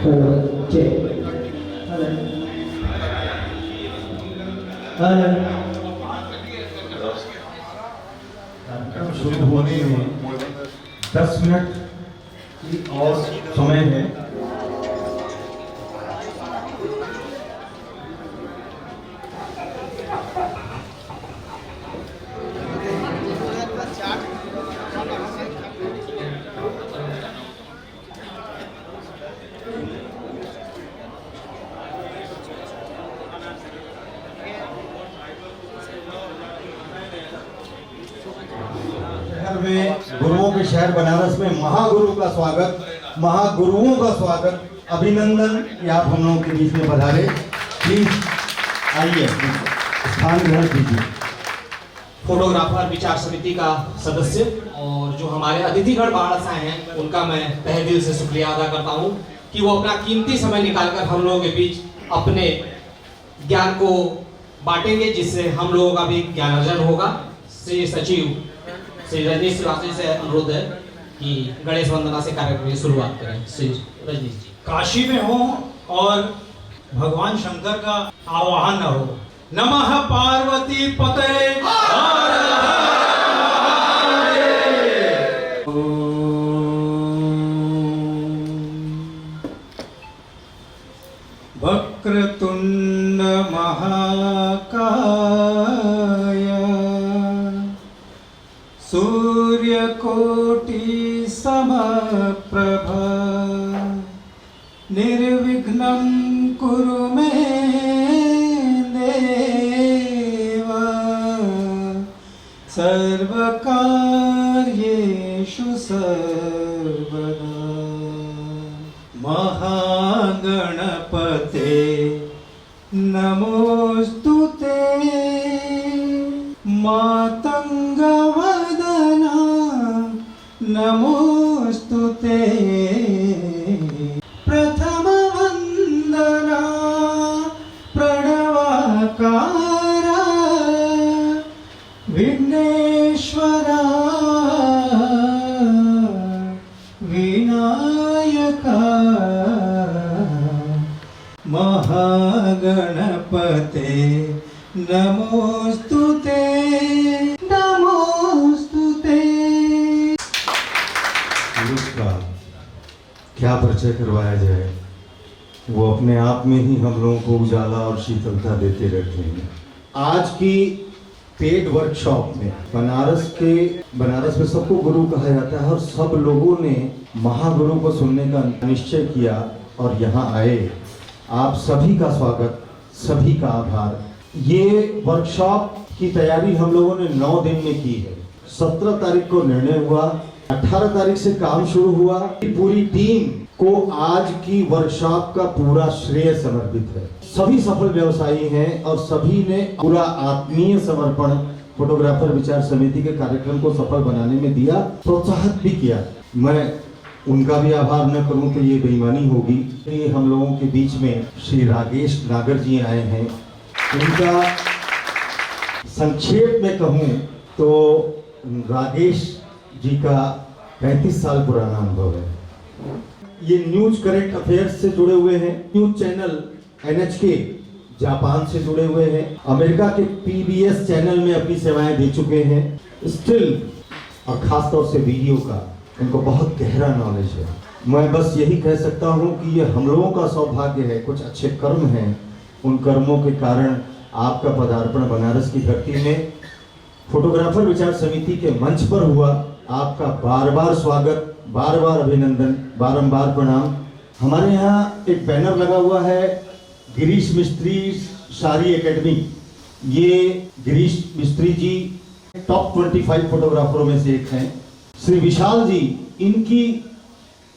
कार्यक्रम शुरू होने में 10 मिनट की और समय है। गुरुओं के शहर बनारस में महागुरु का स्वागत, महागुरुओं का स्वागत, अभिनंदन कि आप हम लोगों के बीच में पधारे। प्लीज आइए, स्थान ग्रहण कीजिए। फोटोग्राफर विचार समिति का सदस्य और जो हमारे अतिथिगण बारात आए हैं, उनका मैं तहे दिल से शुक्रिया अदा करता हूं कि वो अपना कीमती समय निकालकर हम लोगों के बीच अपने ज्ञान को बांटेंगे, जिससे हम लोगों का भी ज्ञान अर्जन होगा। श्री सचिव श्री रजनीश श्रीवास्तव से अनुरोध है कि गणेश वंदना से कार्यक्रम की शुरुआत करें। श्री रजनीश जी काशी में हो और भगवान शंकर का आवाहन न हो। नमः पार्वती पतये वक्रतुंड महाकाय सूर्यकोटि समप्रभा निर्विघ्नं कुरु मे देव सर्वकार्येषु सर्वदा। महागणपते नमोस्तुते मातंगवदना नमोस्तुते प्रथम वंदना प्रणवाकारा विघ्नेश्वरा विनायका महागणपते नमोस्तुते नमोस्तुते। क्या परिचय करवाया जाए, वो अपने आप में ही हम लोगों को उजाला और शीतलता देते रहते हैं। आज की पेड वर्कशॉप में बनारस में सबको गुरु कहा जाता है और सब लोगों ने महागुरु को सुनने का निश्चय किया और यहाँ आए। आप सभी का स्वागत, सभी का आभार। ये वर्कशॉप की तैयारी हम लोगों ने 9 दिन में की है। 17 तारीख को निर्णय हुआ, 18 तारीख से काम शुरू हुआ। पूरी टीम को आज की वर्कशॉप का पूरा श्रेय समर्पित है। सभी सफल व्यवसायी हैं और सभी ने पूरा आत्मीय समर्पण फोटोग्राफर विचार समिति के कार्यक्रम को सफल बनाने में दिया, प्रोत्साहित भी किया। मैं उनका भी आभार न करूं तो ये बेईमानी होगी। ये हम लोगों के बीच में श्री राकेश नागर जी आए हैं। उनका संक्षेप में कहूं तो राकेश जी का 35 साल पुराना अनुभव है। ये न्यूज करेक्ट अफेयर्स से जुड़े हुए हैं, न्यूज चैनल NHK जापान से जुड़े हुए हैं, अमेरिका के PBS चैनल में अपनी सेवाएं दे चुके हैं। स्टिल और खासतौर से वीडियो का इनको बहुत गहरा नॉलेज है। मैं बस यही कह सकता हूं कि ये हम लोगों का सौभाग्य है, कुछ अच्छे कर्म हैं, उन कर्मों के कारण आपका पदार्पण बनारस की धरती में फोटोग्राफर विचार समिति के मंच पर हुआ। आपका बार बार स्वागत, बार बार अभिनंदन, बारंबार प्रणाम। हमारे यहाँ एक बैनर लगा हुआ है, गिरीश मिस्त्री सारी एकेडमी। ये गिरीश मिस्त्री जी टॉप 25 फोटोग्राफरों में से एक हैं। श्री विशाल जी इनकी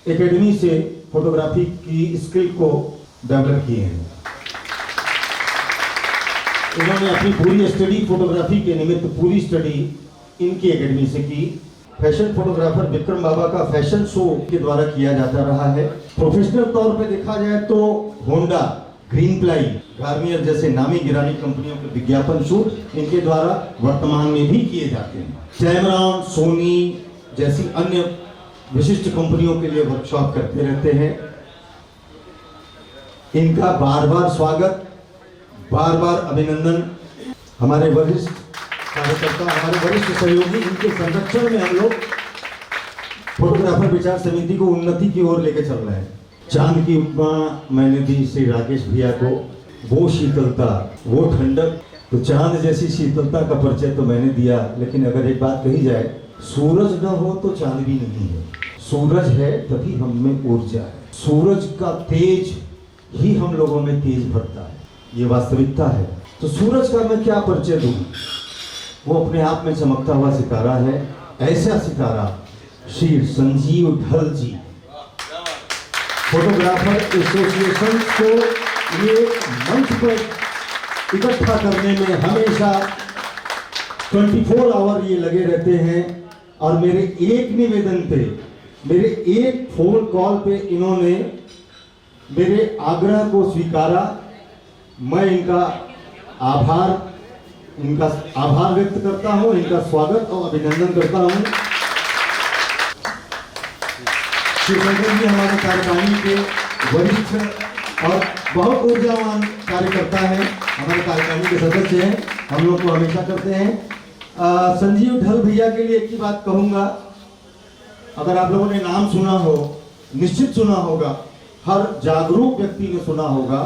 एकेडमी से फोटोग्राफी की स्किल को डेवलप किए हैं। इन्होंने अपनी पूरी स्टडी फोटोग्राफी के निमित्त पूरी स्टडी इनकी एकेडमी से की। फैशन फोटोग्राफर विक्रम बाबा का फैशन शो के द्वारा किया जाता रहा है। प्रोफेशनल तौर पे देखा जाए तो होंडा, ग्रीन प्लाई, गार्नियर जैसे नामी गिरानी कंपनियों के विज्ञापन शूट इनके द्वारा वर्तमान में भी किए जाते हैं। कैमरॉन, सोनी जैसी अन्य विशिष्ट कंपनियों के लिए वर्कशॉप करते रहते हैं। इनका बार बार स्वागत, बार बार अभिनंदन। हमारे वरिष्ठ कार्यकर्ता, हमारे वरिष्ठ सहयोगी, इनके संरक्षण में हम लोग फोटोग्राफर विचार समिति को उन्नति की ओर लेकर चल रहे हैं। चांद की उपमा मैंने दी श्री राकेश भैया को, वो शीतलता, वो ठंडक, तो चांद जैसी शीतलता का परिचय तो मैंने दिया। लेकिन अगर एक बात कही जाए, सूरज न हो तो चांद भी नहीं है। सूरज है तभी हम में ऊर्जा है। सूरज का तेज ही हम लोगों में तेज भरता है, ये वास्तविकता है। तो सूरज का मैं क्या परिचय दूं? वो अपने आप में चमकता हुआ सितारा है। ऐसा सितारा श्री संजीव ढल जी, फोटोग्राफर एसोसिएशन को ये मंच पर इकट्ठा करने में हमेशा 24 आवर ये लगे रहते हैं। और मेरे एक निवेदन पे, मेरे एक फोन कॉल पे इन्होंने मेरे आग्रह को स्वीकारा। मैं इनका आभार व्यक्त करता हूं, इनका स्वागत और अभिनंदन करता हूं। श्री शंकर जी हमारे कार्यकारिणी के वरिष्ठ और बहुत ऊर्जावान कार्यकर्ता हैं, हमारे कार्यकारिणी के सदस्य हैं, हम लोग को हमेशा करते हैं। संजीव ढल भैया के लिए एक ही बात कहूंगा, अगर आप लोगों ने नाम सुना हो, निश्चित सुना होगा, हर जागरूक व्यक्ति ने सुना होगा,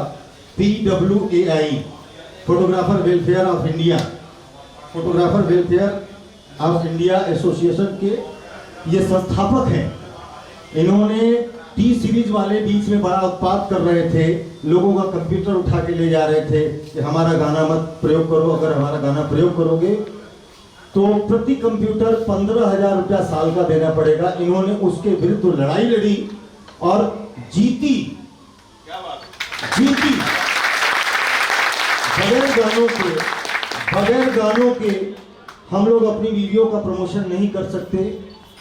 PWAI, photographer welfare of India, photographer welfare of India association के ये संस्थापक हैं। इन्होंने टी सीरीज वाले बीच में बड़ा उत्पाद कर रहे थे, लोगों का कंप्यूटर उठा के ले जा रहे थे कि हमारा गाना मत प्रयोग करो, अगर हमारा गाना प्रयोग करोगे तो प्रति कंप्यूटर 15,000 रुपया साल का देना पड़ेगा। इन्होंने उसके विरुद्ध लड़ाई लड़ी और जीती। बगैर गानों के हम लोग अपनी वीडियो का प्रमोशन नहीं कर सकते।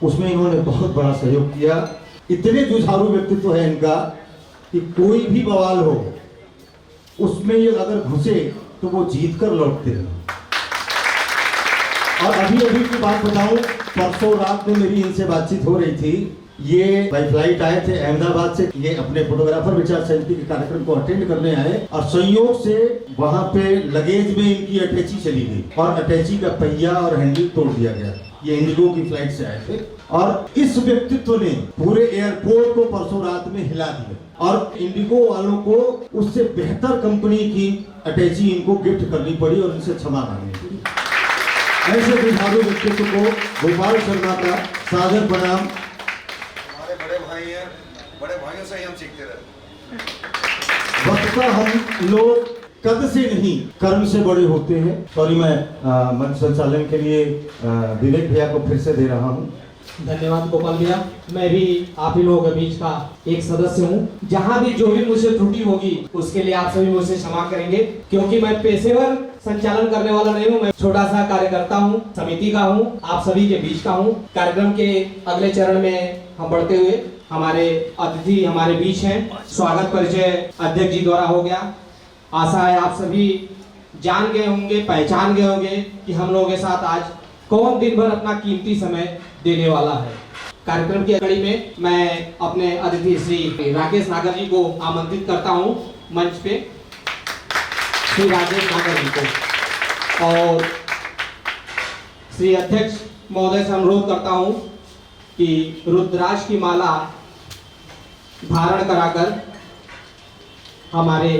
उसमें इन्होंने बहुत बड़ा सहयोग किया। इतने जुझारू व्यक्तित्व है इनका कि कोई भी बवाल हो उसमें ये अगर घुसे तो वो जीत कर लौटते हैं। और अभी की बात बताऊं, परसों रात में मेरी इनसे बातचीत हो रही थी। ये बाई फ्लाइट आए थे अहमदाबाद से, ये अपने फोटोग्राफर विचार समिति के कार्यक्रम को अटेंड करने आए और संयोग से वहां पे लगेज में इनकी अटैची चली गई और अटैची का पहिया और हैंडल तोड़ दिया गया। ये इंडिगो की फ्लाइट से आए थे और इस व्यक्तित्व ने पूरे एयरपोर्ट को परसों रात में हिला दिया और इंडिगो वालों को उससे बेहतर कंपनी की अटैची इनको गिफ्ट करनी पड़ी और इनसे क्षमा मांगनी पड़ी। ऐसे जुझारू व्यक्तित्व को गोपाल शर्मा का सादर प्रणाम। हमारे बड़े भाई हैं, बड़े भाइयों से ही हम सीखते रहते। वक्त का हम लोग कद से नहीं कर्म से बड़े होते हैं। सॉरी, मैं मंच संचालन के लिए विवेक भैया को फिर से दे रहा हूँ। धन्यवाद गोपाल भैया। मैं भी आप ही लोगों के बीच का एक सदस्य हूँ। जहाँ भी जो भी मुझसे त्रुटि होगी उसके लिए आप सभी मुझसे क्षमा करेंगे, क्योंकि मैं पेशेवर संचालन करने वाला नहीं हूँ। मैं छोटा सा कार्यकर्ता हूँ, समिति का हूँ, आप सभी के बीच का हूँ। कार्यक्रम के अगले चरण में हम बढ़ते हुए हमारे अतिथि हमारे बीच हैं। स्वागत परिचय अध्यक्ष जी द्वारा हो गया। आशा है आप सभी जान गए होंगे, पहचान गए होंगे कि हम लोगों के साथ आज कौन दिन भर अपना कीमती समय देने वाला है। कार्यक्रम की कड़ी में मैं अपने अतिथि श्री राकेश नागर जी को आमंत्रित करता हूं मंच पे। श्री राकेश नागर जी को और श्री अध्यक्ष महोदय से अनुरोध करता हूं कि रुद्राक्ष की माला धारण कराकर हमारे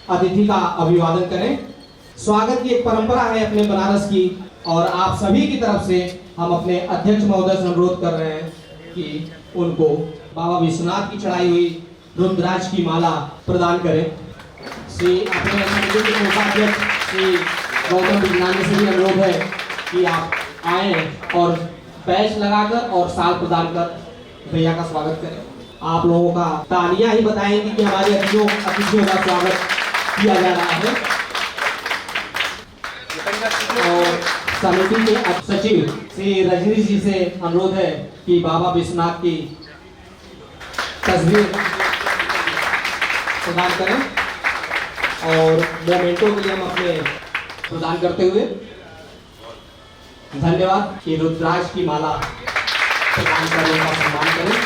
अतिथि का अभिवादन करें। स्वागत की एक परंपरा है अपने बनारस की और आप सभी की तरफ से हम अपने अध्यक्ष महोदय से अनुरोध कर रहे हैं कि उनको बाबा विश्वनाथ की चढ़ाई हुई रुद्राक्ष की माला प्रदान करें। श्री अपने मंदिर के उपाध्यक्ष श्री गौतम विज्ञानी से भी अनुरोध है कि आप आए और बैच लगाकर और साल प्रदान कर भैया का स्वागत करें। आप लोगों का तालियां ही बताएंगी कि हमारे अतिथियों का स्वागत किया जा रहा है। और समिति के सचिव श्री रजनीश जी से अनुरोध है कि बाबा विश्वनाथ की तस्वीर प्रदान करें और मोमेंटो के लिए हम अपने प्रदान करते हुए धन्यवाद कि रुद्राक्ष की माला प्रदान कर उनका सम्मान करें।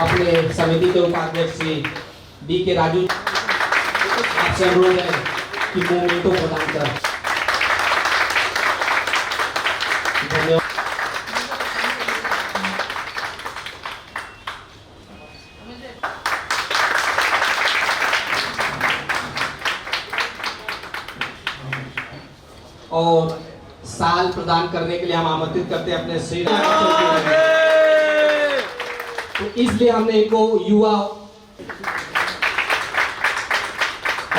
अपने समिति के उपाध्यक्ष श्री डी के राजू आपसे अनुरोध है कि मोमेंटो प्रदान कर। धन्यवाद। और साल प्रदान करने के लिए हम आमंत्रित करते हैं अपने श्री तो इसलिए हमने इनको युवा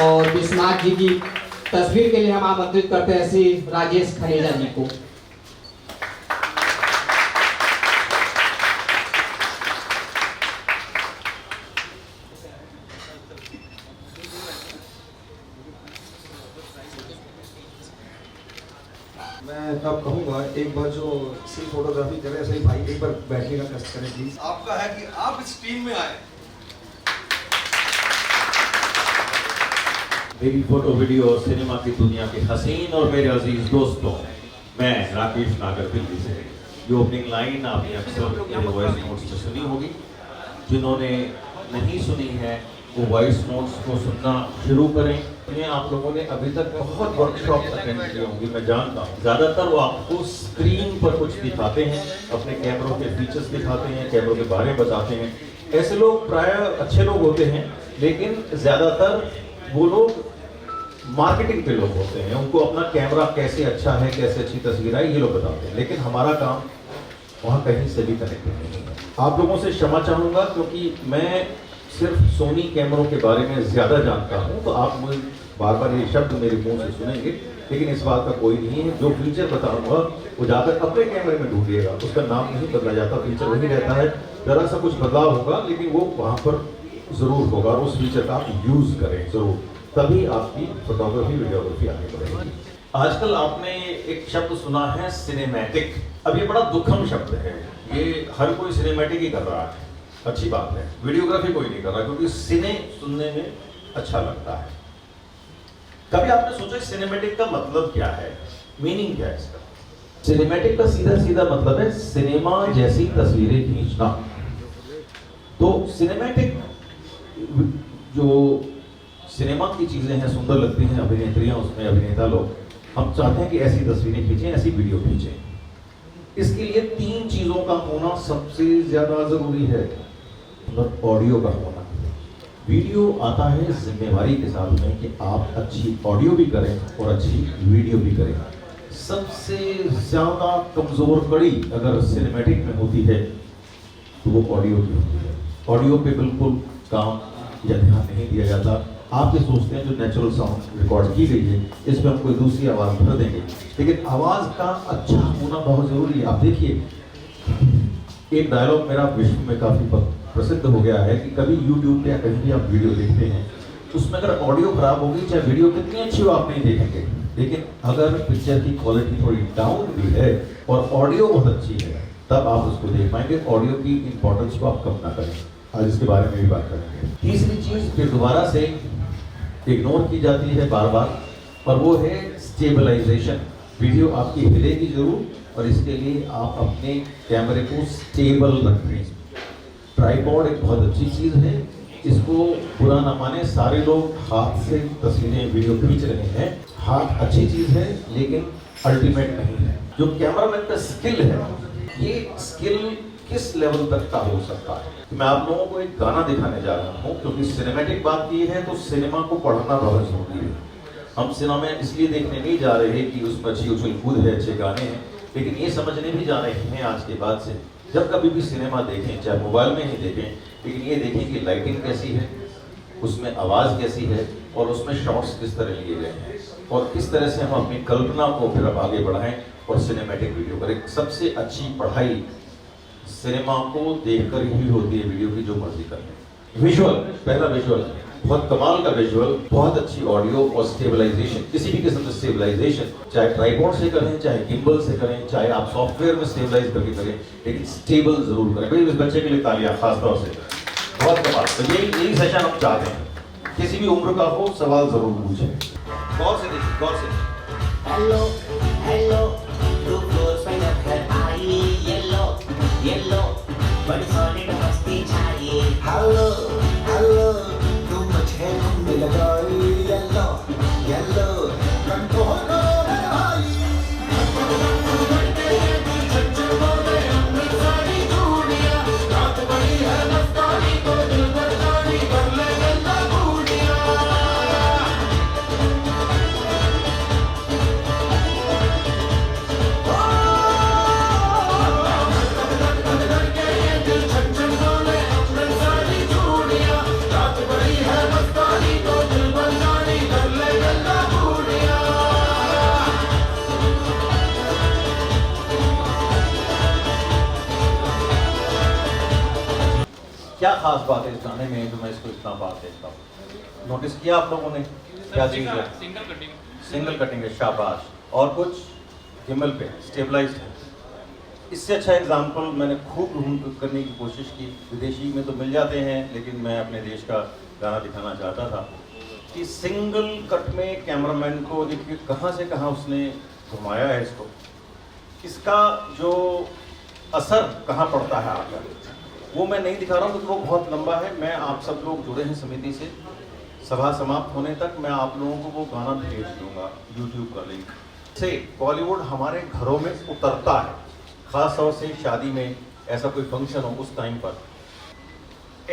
और विश्वनाथ जी की तस्वीर के लिए हम आमंत्रित करते हैं श्री राजेश खनेजा जी को। मैं तब कहूँगा एक बार जो सी फोटोग्राफी करे सही भाई एक बार बैठने का कष्ट करें प्लीज। आपका है कि आप इस टीम में आए। मेरी फोटो वीडियो और सिनेमा की दुनिया के हसीन और मेरे अजीज दोस्तों, मैं राकेश नागर दिल्ली से। ये ओपनिंग लाइन आपने अक्सर मेरे वॉइस नोट्स में सुनी होगी। जिन्होंने नहीं सुनी है वो वॉइस नोट्स को सुनना शुरू करें। आप लोगों ने अभी तक बहुत वर्कशॉप अटेंड किए होंगे, मैं जानता हूँ। ज़्यादातर वो आपको स्क्रीन पर कुछ दिखाते हैं, अपने कैमरों के फीचर्स दिखाते हैं, कैमरों के बारे में बताते हैं। ऐसे लोग प्राय अच्छे लोग होते हैं, लेकिन ज़्यादातर वो लोग मार्केटिंग पे लोग होते हैं। उनको अपना कैमरा कैसे अच्छा है, कैसे अच्छी तस्वीर आई, ये लोग बताते हैं। लेकिन हमारा काम वहाँ कहीं से भी कनेक्टेड नहीं है। आप लोगों से क्षमा चाहूँगा क्योंकि मैं सिर्फ सोनी कैमरों के बारे में ज़्यादा जानता हूँ, तो आप मुझे बार बार ये शब्द मेरे मुंह से सुनेंगे, लेकिन इस बात का कोई नहीं है। जो फीचर बताऊँगा वो जाकर अपने कैमरे में ढूंढिएगा, उसका नाम नहीं बदला जाता, फीचर वही रहता है। ज़रा सा कुछ बदलाव होगा, लेकिन वो वहाँ पर ज़रूर होगा और उस फीचर का आप यूज़ करें ज़रूर, तभी आपकी फोटोग्राफी वीडियोग्राफी आगे बढ़ेगी। आजकल आपने एक शब्द सुना है सिनेमैटिक। अब ये बड़ा दुखम शब्द है, ये हर कोई सिनेमैटिक ही कर रहा है, अच्छी बात है। वीडियोग्राफी कोई नहीं कर रहा क्योंकि सिने सुनने में अच्छा लगता है। कभी आपने सोचा सिनेमैटिक का मतलब क्या है, मीनिंग क्या है इसका? सिनेमैटिक का सीधा सीधा मतलब है सिनेमा जैसी तस्वीरें खींचना। तो सिनेमैटिक जो सिनेमा की चीजें हैं, सुंदर लगती हैं, अभिनेत्रियां उसमें, अभिनेता लोग, हम चाहते हैं कि ऐसी तस्वीरें खींचें, ऐसी वीडियो खींचें। इसके लिए 3 चीजों का होना सबसे ज्यादा जरूरी है। मतलब ऑडियो का होना। वीडियो आता है जिम्मेवारी के साथ में कि आप अच्छी ऑडियो भी करें और अच्छी वीडियो भी करें। सबसे ज्यादा कमजोर कड़ी अगर सिनेमैटिक में होती है तो वो ऑडियो की होती है। ऑडियो पे बिल्कुल काम या ध्यान नहीं दिया जाता। आप ये सोचते हैं जो नेचुरल साउंड रिकॉर्ड की गई है इस पर हम कोई दूसरी आवाज़ भर देंगे, लेकिन आवाज़ का अच्छा होना बहुत ज़रूरी है। आप देखिए, एक डायलॉग मेरा विश्व में काफ़ी प्रसिद्ध हो गया है कि कभी यूट्यूब पे या कहीं भी आप वीडियो देखते हैं, उसमें अगर ऑडियो खराब होगी, चाहे वीडियो कितनी अच्छी हो आप नहीं देखेंगे, लेकिन अगर पिक्चर की क्वालिटी थोड़ी डाउन भी है और ऑडियो बहुत अच्छी है तब आप उसको देख पाएंगे। ऑडियो की इंपॉर्टेंस को आप कम ना करें। आज इसके बारे में भी बात करेंगे। तीसरी चीज़ फिर दोबारा से इग्नोर की जाती है बार बार, और वो है स्टेबलाइजेशन। वीडियो आपकी हिलेगी जरूर और इसके लिए आप अपने कैमरे को स्टेबल रखें। ट्राइपॉड एक बहुत अच्छी चीज़ है, इसको बुरा ना माने, सारे लोग हाथ से तस्वीरें वीडियो खींच रहे हैं। हाथ अच्छी चीज़ है लेकिन अल्टीमेट नहीं है। जो कैमरामैन का स्किल है, ये स्किल किस लेवल तक का हो सकता है। मैं आप लोगों को एक गाना दिखाने जा रहा हूँ, क्योंकि सिनेमैटिक बात की है तो सिनेमा को पढ़ना बहुत जरूरी है। हम सिनेमा इसलिए देखने नहीं जा रहे कि उसमें अच्छी उछल कूद है, अच्छे गाने हैं, लेकिन ये समझने भी जा रहे हैं आज के बाद से, जब कभी भी सिनेमा देखें, चाहे मोबाइल में ही देखें, लेकिन ये देखें कि लाइटिंग कैसी है, उसमें आवाज़ कैसी है और उसमें शॉट्स किस तरह लिए गए हैं और किस तरह से हम अपनी कल्पना को फिर अब आगे बढ़ाएं और सिनेमैटिक वीडियो करें। सबसे अच्छी पढ़ाई सिनेमा को देखकर ही होती है, वीडियो की जो मर्जी कर लें। विजुअल, पहला विजुअल, बहुत कमाल का विजुअल, बहुत अच्छी ऑडियो और स्टेबलाइजेशन, किसी भी किस्म से स्टेबलाइजेशन, चाहे ट्राइपॉड से करें, चाहे गिम्बल से करें, चाहे आप सॉफ्टवेयर में स्टेबलाइज करके करें, लेकिन स्टेबल जरूर करें। भाई इस बच्चे के लिए तालियां खास तौर से, बहुत कमाल। तो यही सेशन हम चाहते हैं। किसी भी उम्र का हो, सवाल जरूर पूछें। गौर से देखिए, गौर से। हेलो हेलो, तू फ्लोर पे रखकर आई येलो येलो, बड़ी सॉलिड मस्ती चाहिए। क्या खास बात है इस गाने में जो मैं इसको इतना बार देखता हूँ? नोटिस किया आप लोगों ने क्या चीज़ है? सिंगल कटिंग है, शाबाश। और कुछ गिम्बल पे स्टेबलाइज्ड है। इससे अच्छा एग्जाम्पल मैंने खूब ढूंढ करने की कोशिश की, विदेशी में तो मिल जाते हैं, लेकिन मैं अपने देश का गाना दिखाना चाहता था कि सिंगल कट में कैमरामैन को देखिए कहाँ से कहाँ उसने घुमाया है इसको, इसका जो असर कहाँ पड़ता है आकर, वो मैं नहीं दिखा रहा हूँ क्योंकि वो बहुत लंबा है। मैं आप सब लोग जुड़े हैं समिति से, सभा समाप्त होने तक मैं आप लोगों को वो गाना भेज दूंगा यूट्यूब का लिंक से। बॉलीवुड हमारे घरों में उतरता है, खास तौर से शादी में, ऐसा कोई फंक्शन हो उस टाइम पर।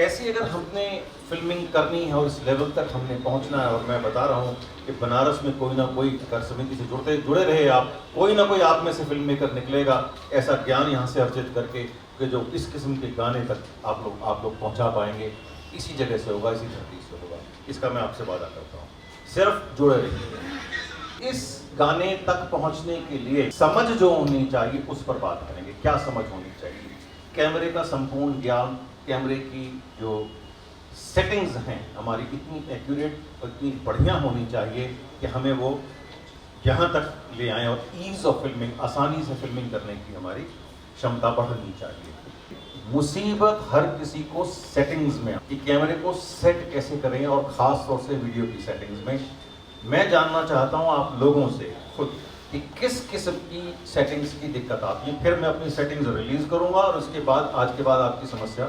ऐसी अगर हमने फिल्मिंग करनी है और इस लेवल तक हमने पहुंचना है, और मैं बता रहा हूँ कि बनारस में कोई ना कोई कर समिति से जुड़े रहे आप, कोई ना कोई आप में से फिल्म मेकर निकलेगा ऐसा ज्ञान यहाँ से अर्जित करके कि जो इस किस्म के गाने तक आप लोग पहुँचा पाएंगे। इसी जगह से होगा, इसी धरती से होगा, इसका मैं आपसे वादा करता हूँ। सिर्फ जुड़े रहिए। इस गाने तक पहुँचने के लिए समझ जो होनी चाहिए उस पर बात करेंगे। क्या समझ होनी चाहिए? कैमरे का संपूर्ण ज्ञान, कैमरे की जो सेटिंग्स हैं हमारी इतनी एक्यूरेट और इतनी बढ़िया होनी चाहिए कि हमें वो यहाँ तक ले आएँ, और ईज ऑफ फिल्मिंग, आसानी से फिल्मिंग करने की हमारी क्षमता बढ़नी चाहिए। मुसीबत हर किसी को सेटिंग्स में, कि कैमरे को सेट कैसे करें, और ख़ास तौर से वीडियो की सेटिंग्स में। मैं जानना चाहता हूँ आप लोगों से खुद कि किस किस्म की सेटिंग्स की दिक्कत आती है, फिर मैं अपनी सेटिंग्स रिलीज़ करूँगा और उसके बाद आज के बाद आपकी समस्या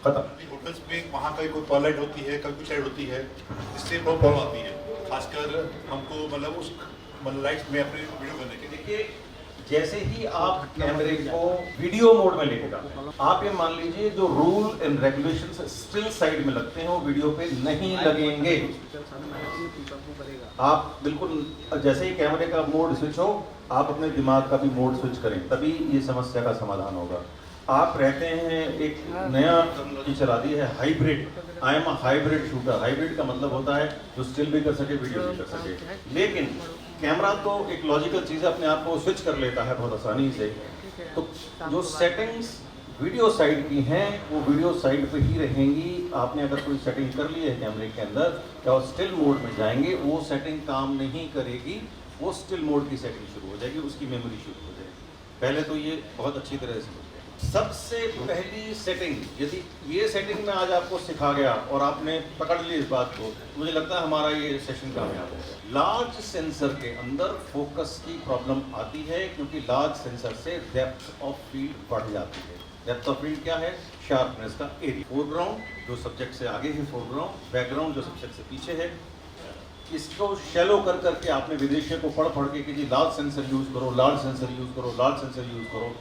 खत्म। होटल्स में वहाँ कभी कोई टॉयलेट होती है, कभी कुछ साइड होती है, इससे बहुत प्रॉब्लम आती है, खासकर हमको मतलब उस लाइट्स में अपने वीडियो करने के। देखिए, जैसे ही आप कैमरे को वीडियो मोड में लेके जाते हैं, आप ये मान लीजिए जो rule and regulations still side में लगते हैं वो वीडियो पे नहीं लगेंगे। आप बिल्कुल जैसे ही कैमरे का मोड स्विच हो, आप अपने दिमाग का भी मोड स्विच करें, तभी ये समस्या का समाधान होगा। आप रहते हैं, एक नया टेक्नोलॉजी चला दी है hybrid. I am a hybrid shooter. Hybrid का मतलब होता है जो स्टिल भी कर सके, वीडियो भी कर सके। लेकिन कैमरा तो एक लॉजिकल चीज़ है, अपने आप को स्विच कर लेता है बहुत आसानी से। तो जो सेटिंग्स वीडियो साइड की हैं वो वीडियो साइड पे ही रहेंगी। आपने अगर कोई सेटिंग कर ली है कैमरे के अंदर और स्टिल मोड में जाएंगे, वो सेटिंग काम नहीं करेगी, वो स्टिल मोड की सेटिंग शुरू हो जाएगी, उसकी मेमोरी शुरू हो जाएगी। पहले तो ये बहुत अच्छी तरह से सबसे पहली सेटिंग, यदि ये सेटिंग में आज आपको सिखा गया और आपने पकड़ ली इस बात को, मुझे लगता है हमारा ये सेशन कामयाब हो गया। लार्ज सेंसर के अंदर फोकस की प्रॉब्लम आती है क्योंकि लार्ज सेंसर से डेप्थ ऑफ फील्ड बढ़ जाती है। डेप्थ ऑफ फील्ड क्या है? शार्पनेस का एरिया। फोरग्राउंड जो सब्जेक्ट से आगे है फोरग्राउंड, बैकग्राउंड जो सब्जेक्ट से पीछे है। इसको शैलो कर करके आपने विदेशियों को पढ़ के कि जी लार्ज सेंसर यूज़ करो, लार्ज सेंसर यूज़ करो, लार्ज सेंसर यूज़ करो।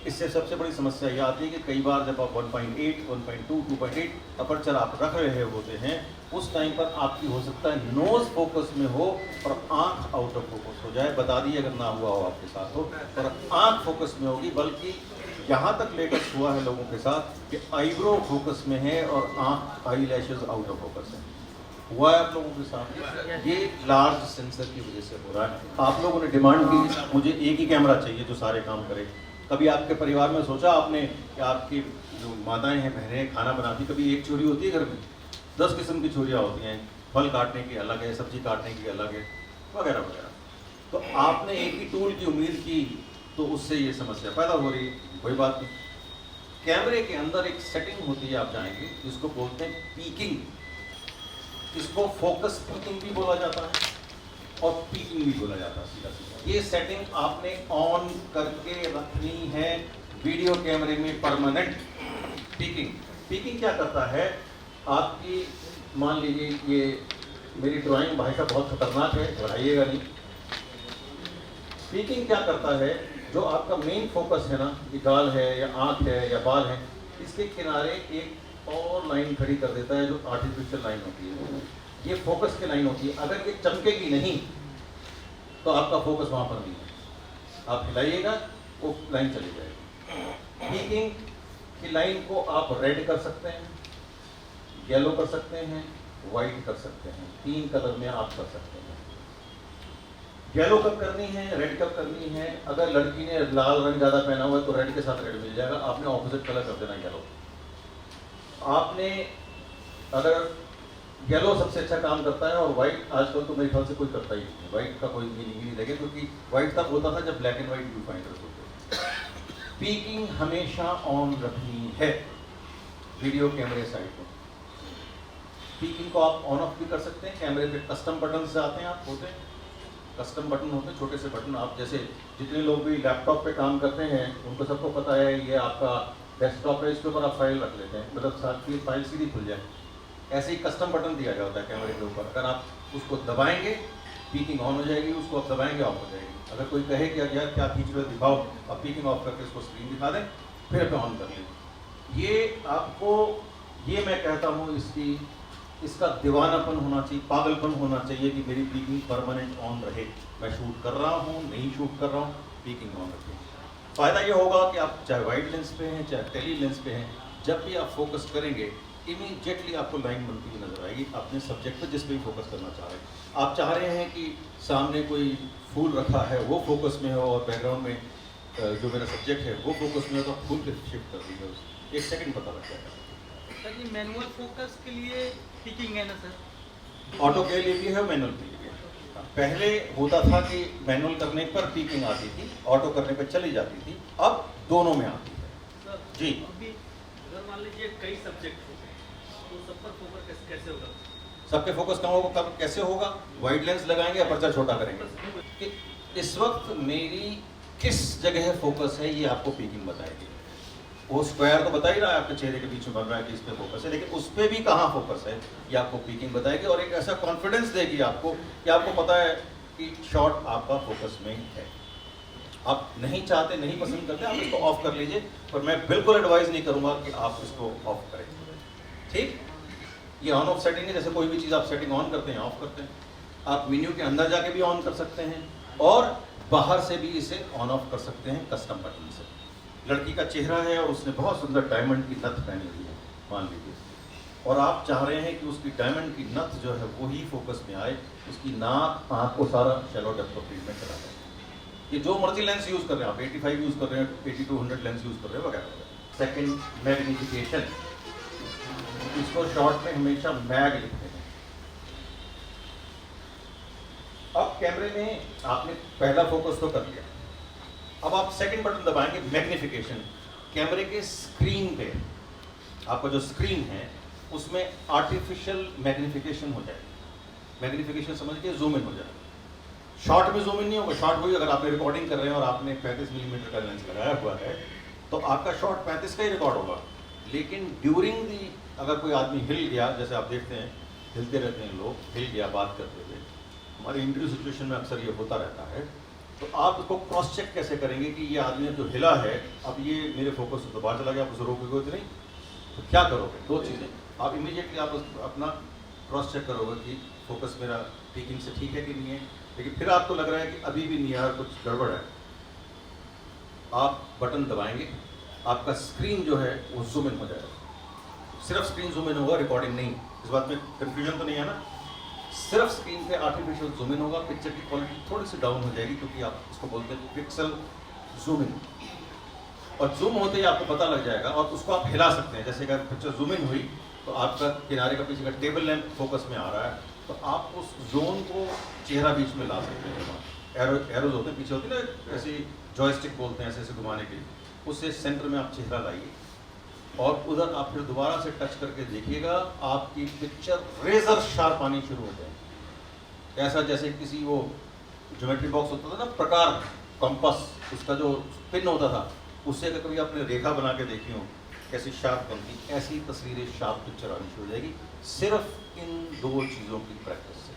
इससे सबसे बड़ी समस्या यह आती है कि कई बार जब आप 1.8, 1.2, 2.8 अपर्चर आप रख रहे होते हैं, उस टाइम पर आपकी हो सकता है नोज फोकस में हो और आंख आउट ऑफ फोकस हो जाए। बता दिए अगर ना हुआ हो आपके साथ हो, और आंख फोकस में होगी, बल्कि यहाँ तक लेटेस्ट हुआ है लोगों के साथ कि आईब्रो फोकस में है और आंख eye lashes out of focus है। हुआ है आप लोगों के साथ? ये लार्ज सेंसर की वजह से हो रहा है। आप लोगों ने डिमांड की मुझे एक ही कैमरा चाहिए जो सारे काम करे। कभी आपके परिवार में सोचा आपने कि आपकी जो माताएं हैं, बहनें खाना बनाती, कभी एक चूल्ही होती है घर में? 10 किस्म की चूल्हियाँ होती हैं, फल काटने की अलग है, सब्जी काटने की अलग है, वगैरह वगैरह। तो आपने एक ही टूल की उम्मीद की तो उससे ये समस्या पैदा हो रही है। कोई बात नहीं, कैमरे के अंदर एक सेटिंग होती है, आप जाएंगे, जिसको बोलते हैं पीकिंग। इसको फोकस पीकिंग भी बोला जाता है और पीकिंग भी बोला जाता है, सीधा सीधा। ये सेटिंग आपने ऑन करके रखनी है वीडियो कैमरे में परमानेंट। पीकिंग क्या करता है? आपकी मान लीजिए ये मेरी ड्राइंग भाई साहब बहुत खतरनाक है, घबराइएगा नहीं। पीकिंग क्या करता है? जो आपका मेन फोकस है ना, ये गाल है या आँख है या बाल है, इसके किनारे एक और लाइन खड़ी कर देता है जो आर्टिफिशियल लाइन होती है। ये फोकस की लाइन होती है। अगर ये चमकेगी नहीं तो आपका फोकस वहाँ पर नहीं है। आप हिलाइएगा वो लाइन चली जाएगी। पीकिंग की लाइन को आप रेड कर सकते हैं, येलो कर सकते हैं, वाइट कर सकते हैं। 3 कलर में आप कर सकते हैं। येलो कब करनी है, रेड कब करनी है? अगर लड़की ने लाल रंग ज़्यादा पहना हुआ है तो रेड के साथ रेड मिल जाएगा, आपने ऑपोजिट कलर कर देना येलो। आपने अगर येलो सबसे अच्छा काम करता है और व्हाइट आजकल तो मेरे ख्याल से कोई करता ही नहीं, व्हाइट का कोई मीनिंग ही नहीं देगा, क्योंकि व्हाइट तब होता था जब black and white view finders होते। पीकिंग हमेशा ऑन रखनी है वीडियो कैमरे साइड में। पीकिंग को आप ऑन ऑफ भी कर सकते हैं, कैमरे पे कस्टम बटन से आते हैं, आप होते हैं कस्टम बटन होते हैं, छोटे से बटन। आप जैसे जितने लोग भी लैपटॉप पे काम करते हैं उनको सबको पता है ये आपका डेस्कटॉप है, इसके ऊपर आप फाइल रख लेते हैं, मतलब साथ की फाइल सीधी खुल जाए। ऐसे ही कस्टम बटन दिया गया होता है कैमरे के ऊपर, अगर आप उसको दबाएंगे पीकिंग ऑन हो जाएगी, उसको आप दबाएंगे ऑफ हो जाएगी। अगर कोई कहे कि यार क्या खींच रहे हो दिखाओ, आप पीकिंग ऑफ करके इसको स्क्रीन दिखा दें, फिर आप ऑन कर लें। ये आपको, ये मैं कहता हूँ इसका दीवानापन होना चाहिए, पागलपन होना चाहिए कि मेरी पीकिंग परमानेंट ऑन रहे। मैं शूट कर रहा हूँ, नहीं शूट कर रहा हूँ, पीकिंग ऑन रखें। फ़ायदा ये होगा कि आप चाहे वाइड लेंस पे हैं चाहे टेली लेंस पे हैं, जब भी आप फोकस करेंगे इमीडिएटली आपको लाइन बनती हुई नजर आएगी अपने सब्जेक्ट पर जिस पे भी फोकस करना चाह रहे हैं। आप चाह रहे हैं कि सामने कोई फूल रखा है वो फोकस में हो और बैकग्राउंड में जो मेरा सब्जेक्ट है वो फोकस में हो, तो फूल पे शिफ्ट कर दीजिए, उस 1 सेकंड पता लग जाएगा। सर ये मैनुअल फोकस के लिए पिकिंग है ना सर? ऑटो के लिए भी है, मैनुअल के लिए भी है। पहले होता था कि मैनुअल करने पर पीकिंग आती थी, ऑटो करने पर चली जाती थी, अब दोनों में आती है। सर जी अभी अगर मान लीजिए कई सब्जेक्ट हो गए तो सब पर फोकस कैसे होगा? सबके फोकस कहाँ होगा, कब कैसे होगा? वाइड लेंस लगाएंगे, अपर्चर छोटा करेंगे। कि इस वक्त मेरी किस जगह फोकस है ये आपको पीकिंग बताएगी। वो स्क्वायर तो बता ही रहा है आपके चेहरे के बीच में बन रहा है कि इस पे फोकस है, लेकिन उस पे भी कहाँ फोकस है ये आपको पीकिंग बताएगी और एक ऐसा कॉन्फिडेंस देगी आपको कि आपको पता है कि शॉट आपका फोकस में है। आप नहीं चाहते, नहीं पसंद करते, आप इसको ऑफ कर लीजिए, पर मैं बिल्कुल एडवाइस नहीं करूंगा कि आप इसको ऑफ करें। ठीक, ये ऑन ऑफ सेटिंग है, जैसे कोई भी चीज़ आप सेटिंग ऑन करते हैं ऑफ करते हैं। आप मेन्यू के अंदर जाके भी ऑन कर सकते हैं और बाहर से भी इसे ऑन ऑफ कर सकते हैं कस्टम बटन से। लड़की का चेहरा है और उसने बहुत सुंदर डायमंड की नथ पहनी हुई है मान लीजिए, और आप चाह रहे हैं कि उसकी डायमंड की नथ जो है वो ही फोकस में आए, उसकी नाक आँख को सारा शैलो डेप्थ ऑफ फील्ड में चला जाए। ये जो मर्जी लेंस यूज़ कर रहे हैं आप, 85 यूज़ कर रहे हैं, 8200 लेंस यूज़ कर रहे हैं वगैरह वगैरह। सेकेंड, मैग्निफिकेशन, इसको शॉर्ट में हमेशा मैग लिखते हैं। अब कैमरे में आपने पहला फोकस तो कर लिया, अब आप सेकंड बटन दबाएंगे मैग्निफिकेशन। कैमरे के स्क्रीन पे आपका जो स्क्रीन है उसमें आर्टिफिशियल मैग्निफिकेशन हो जाएगी। मैग्निफिकेशन समझ के जूम इन हो जाएगा। शॉर्ट में जूम इन नहीं होगा, शॉर्ट वही अगर आप रिकॉर्डिंग कर रहे हैं और आपने 35 मिलीमीटर का लेंस लगाया हुआ है तो आपका शॉट 35 का ही रिकॉर्ड होगा, लेकिन ड्यूरिंग दी अगर कोई आदमी हिल गया, जैसे आप देखते हैं हिलते रहते हैं लोग, हिल गया बात करते हुए, हमारे इंटरव्यू सिचुएशन में अक्सर ये होता रहता है, तो आप इसको क्रॉस चेक कैसे करेंगे कि ये आदमी जो हिला है अब ये मेरे फोकस से तो बाहर चला गया, आप उसे रोकोगे तो नहीं, तो क्या करोगे? 2 चीज़ें, आप इमीडिएटली आप अपना क्रॉस चेक करोगे कि फोकस मेरा पीकिंग से ठीक है कि नहीं है, लेकिन फिर आपको लग रहा है कि अभी भी नहीं यार कुछ गड़बड़ है, आप बटन दबाएंगे, आपका स्क्रीन जो है वो जूम इन हो जाएगा। सिर्फ स्क्रीन जूम इन होगा, रिकॉर्डिंग नहीं। इस बात में कंफ्यूजन तो नहीं है ना? सिर्फ स्क्रीन पे आर्टिफिशियल जूम इन होगा, पिक्चर की क्वालिटी थोड़ी सी डाउन हो जाएगी क्योंकि आप इसको बोलते हैं पिक्सल जूम इन, और जूम होते ही आपको पता लग जाएगा और उसको आप हिला सकते हैं। जैसे अगर पिक्चर जूम इन हुई तो आपका किनारे का पीछे का टेबल लैंप फोकस में आ रहा है, तो आप उस जोन को चेहरा बीच में ला सकते हैं। एरोज होते हैं पीछे, होती है ना ऐसी जॉयस्टिक बोलते हैं, ऐसे ऐसे घुमाने के लिए, उससे सेंटर में आप चेहरा लाइए और उधर आप फिर दोबारा से टच करके देखिएगा, आपकी पिक्चर रेजर शार्प आनी शुरू हो जाएगी। ऐसा जैसे किसी वो ज्योमेट्री बॉक्स होता था ना, प्रकार कंपास, उसका जो पिन होता था, उससे अगर कभी आपने रेखा बना के देखी हो कैसी शार्प बनती, ऐसी तस्वीरें शार्प पिक्चर आनी शुरू हो जाएगी सिर्फ इन 2 चीज़ों की प्रैक्टिस से।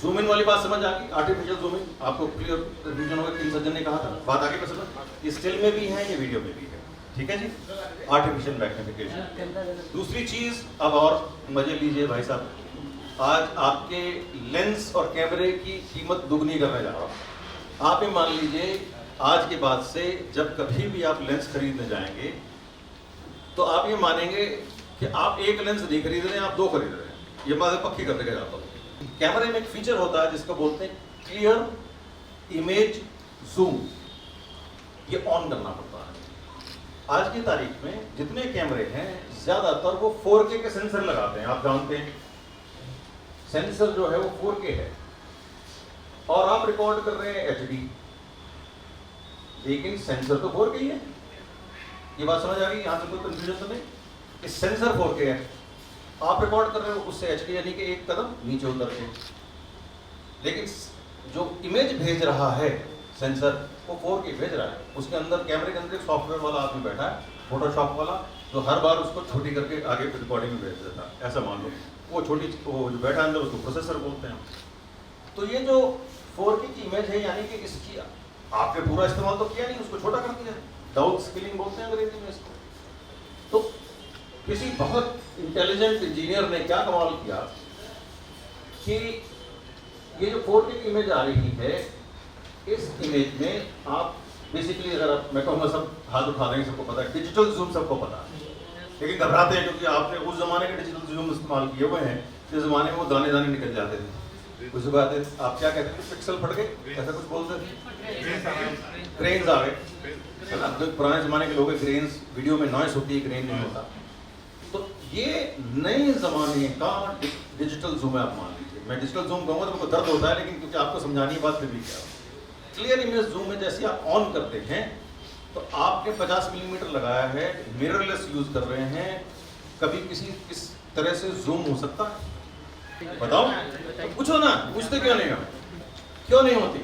जूम इन वाली बात समझ आ गई? आर्टिफिशियल जूम इन आपको क्लियर कंफ्यूजन होगा, किन सज्जन ने कहा था, बात आगे समझ, ये स्टिल में भी है, ये वीडियो में भी है, ठीक है जी। Artificial magnification. दूसरी चीज अब और मजे लीजिए भाई साहब, आज आपके लेंस और कैमरे की कीमत दुगनी करने जा रहा हूं। आप ही मान लीजिए आज के बाद से जब कभी भी आप लेंस खरीदने जाएंगे तो आप ये मानेंगे कि आप 1 लेंस नहीं खरीद रहे हैं, आप 2 खरीद रहे हैं। ये बात पक्की करने का चाहता हूँ। कैमरे में एक फीचर होता है जिसको बोलते हैं क्लियर इमेज जूम, ये ऑन करना पड़ता है। आज की तारीख में जितने कैमरे हैं ज्यादातर वो 4K के सेंसर लगाते हैं, आप जानते हैं सेंसर जो है वो 4K है और आप रिकॉर्ड कर रहे हैं HD, लेकिन सेंसर तो 4K ही है। ये बात समझ आ रही है? यहां से कोई कंफ्यूजन तो नहीं? कि सेंसर 4K है, आप रिकॉर्ड कर रहे हो उससे HD यानी कि एक कदम नीचे उतर के, लेकिन जो इमेज भेज रहा है सेंसर वो 4K भेज रहा है। उसके अंदर कैमरे के अंदर एक सॉफ्टवेयर वाला आदमी बैठा है, फोटोशॉप वाला, जो हर बार उसको छोटी करके आगे रिकॉर्डिंग में भेज देता है। ऐसा मान लो वो छोटी, वो जो बैठा अंदर उसको प्रोसेसर बोलते हैं। तो ये जो 4K की इमेज है यानी कि इसकी आपने पूरा इस्तेमाल तो किया नहीं, उसको छोटा कर दिया, डाउन स्केलिंग बोलते हैं अंग्रेजी में इसको। तो किसी बहुत इंटेलिजेंट इंजीनियर ने क्या कमाल किया कि ये जो 4K की इमेज आ रही है, इस इमेज में आप बेसिकली, अगर आप, मैं कहूँगा सब हाथ उठा देंगे, सबको पता है डिजिटल जूम, सबको पता है, लेकिन घबराते हैं क्योंकि आपने उस जमाने के डिजिटल जूम इस्तेमाल किए हुए हैं जिस जमाने में वो दाने दाने निकल जाते थे। उस बात है, आप क्या कहते थे, पिक्सल फट गए, ऐसा कुछ बोलते थे, ग्रेन्स आ गए। जो पुराने जमाने के लोग हैं, ग्रेन्स, वीडियो में नॉइस होती है, ग्रेन नहीं होता। तो ये नए जमाने का डिजिटल जूम है, आप मान लीजिए। मैं डिजिटल जूम कहूँगा तो मुझको दर्द होता है, लेकिन क्योंकि आपको समझानी बात फिर भी क्या है। क्लियर इमेज जूम में जैसे आप ऑन करते हैं तो आपने 50 मिलीमीटर लगाया है, मिररलेस यूज कर रहे हैं, कभी किस तरह से जूम हो सकता है? बताओ, तो पूछो ना, पूछते क्यों नहीं हो? क्यों नहीं होती?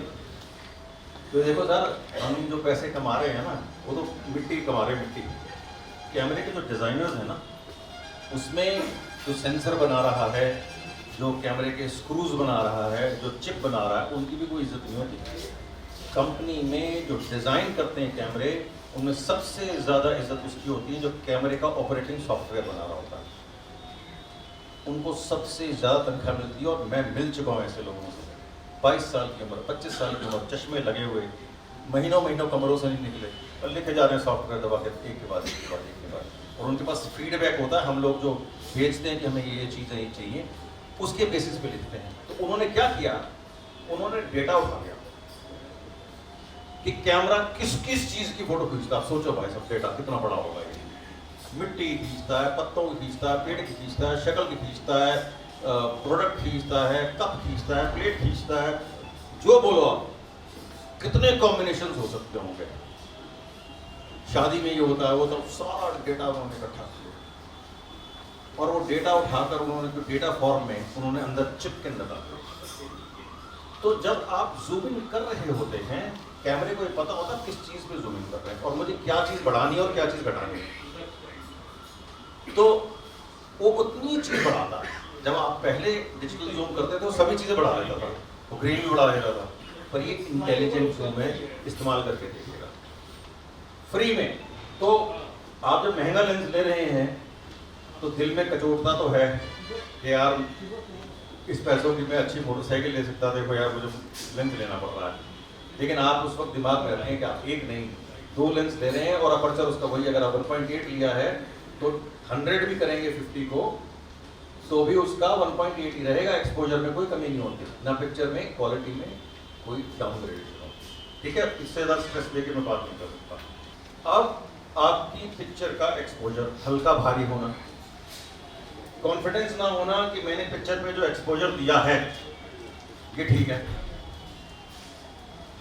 तो देखो सर, हम जो पैसे कमा रहे हैं ना, वो तो मिट्टी कमा रहे हैं, मिट्टी। कैमरे के जो डिजाइनर्स हैं ना, उसमें जो सेंसर बना रहा है, जो कैमरे के स्क्रूज बना रहा है, जो चिप बना रहा है, उनकी भी कोई इज्जत नहीं होती। कंपनी में जो डिज़ाइन करते हैं कैमरे, उनमें सबसे ज़्यादा इज्जत उसकी होती है जो कैमरे का ऑपरेटिंग सॉफ्टवेयर बना रहा होता है। उनको सबसे ज़्यादा तनख्वाह मिलती है, और मैं मिल चुका हूँ ऐसे लोगों से। 22 साल की उम्र, 25 साल की उम्र, चश्मे लगे हुए, महीनों महीनों कमरों से नहीं निकले और लिखे जा रहे हैं सॉफ्टवेयर दबा के, एक के बाद एक के बाद एक के बाद। और उनके पास फीडबैक होता है, हम लोग जो भेजते हैं कि हमें ये चीज़ें ही चाहिए, उसके बेसिस पे लिखते हैं। तो उन्होंने क्या किया, उन्होंने डेटा उठा लिया कि कैमरा किस किस चीज़ की फोटो खींचता है। आप सोचो भाई सब, डेटा कितना बड़ा होगा ये। मिट्टी खींचता है, पत्तों की खींचता है, पेड़ की खींचता है, शक्ल की खींचता है, प्रोडक्ट खींचता है, कप खींचता है, प्लेट खींचता है, जो बोलो आप, कितने कॉम्बिनेशन हो सकते होंगे। शादी में ये होता है, वो तो सारा डेटा उन्होंने इकट्ठा किया और वो डेटा उठाकर उन्होंने जो डेटा फॉर्म में उन्होंने अंदर चिप के अंदर डाला। तो जब आप जूमिंग कर रहे होते हैं, कैमरे को ये पता होता है किस चीज पे जूमिंग कर रहे हैं और मुझे क्या चीज बढ़ानी है और क्या चीज घटानी है। तो वो उतनी चीज बढ़ाता है। जब आप पहले डिजिटल जूम करते थे तो सभी चीजें बढ़ा देता था, वो ग्रेन भी बढ़ा देता था, पर ये इंटेलिजेंट जूम है, इस्तेमाल करके देखिएगा फ्री में। तो आप जब महंगा लेंस ले रहे हैं तो दिल में कचोटता तो है कि यार इस पैसों की मैं अच्छी मोटरसाइकिल ले सकता, देखो यार मुझे लेंस लेना पड़ रहा है। लेकिन आप उस वक्त दिमाग में रखें कि आप एक नहीं 2 लेंस ले रहे हैं और अपर्चर उसका वही, अगर आप 1.8 लिया है तो 100 भी करेंगे 50 को तो भी उसका 1.8 ही रहेगा। एक्सपोजर में कोई कमी नहीं होती, ना पिक्चर में क्वालिटी में कोई डाउनग्रेड नहीं होता। ठीक है, इससे ज़्यादा स्ट्रेस लेके मैं बात नहीं कर सकता। अब आपकी पिक्चर का एक्सपोजर हल्का भारी होना, कॉन्फिडेंस ना होना कि मैंने पिक्चर में जो एक्सपोजर दिया है ये ठीक है,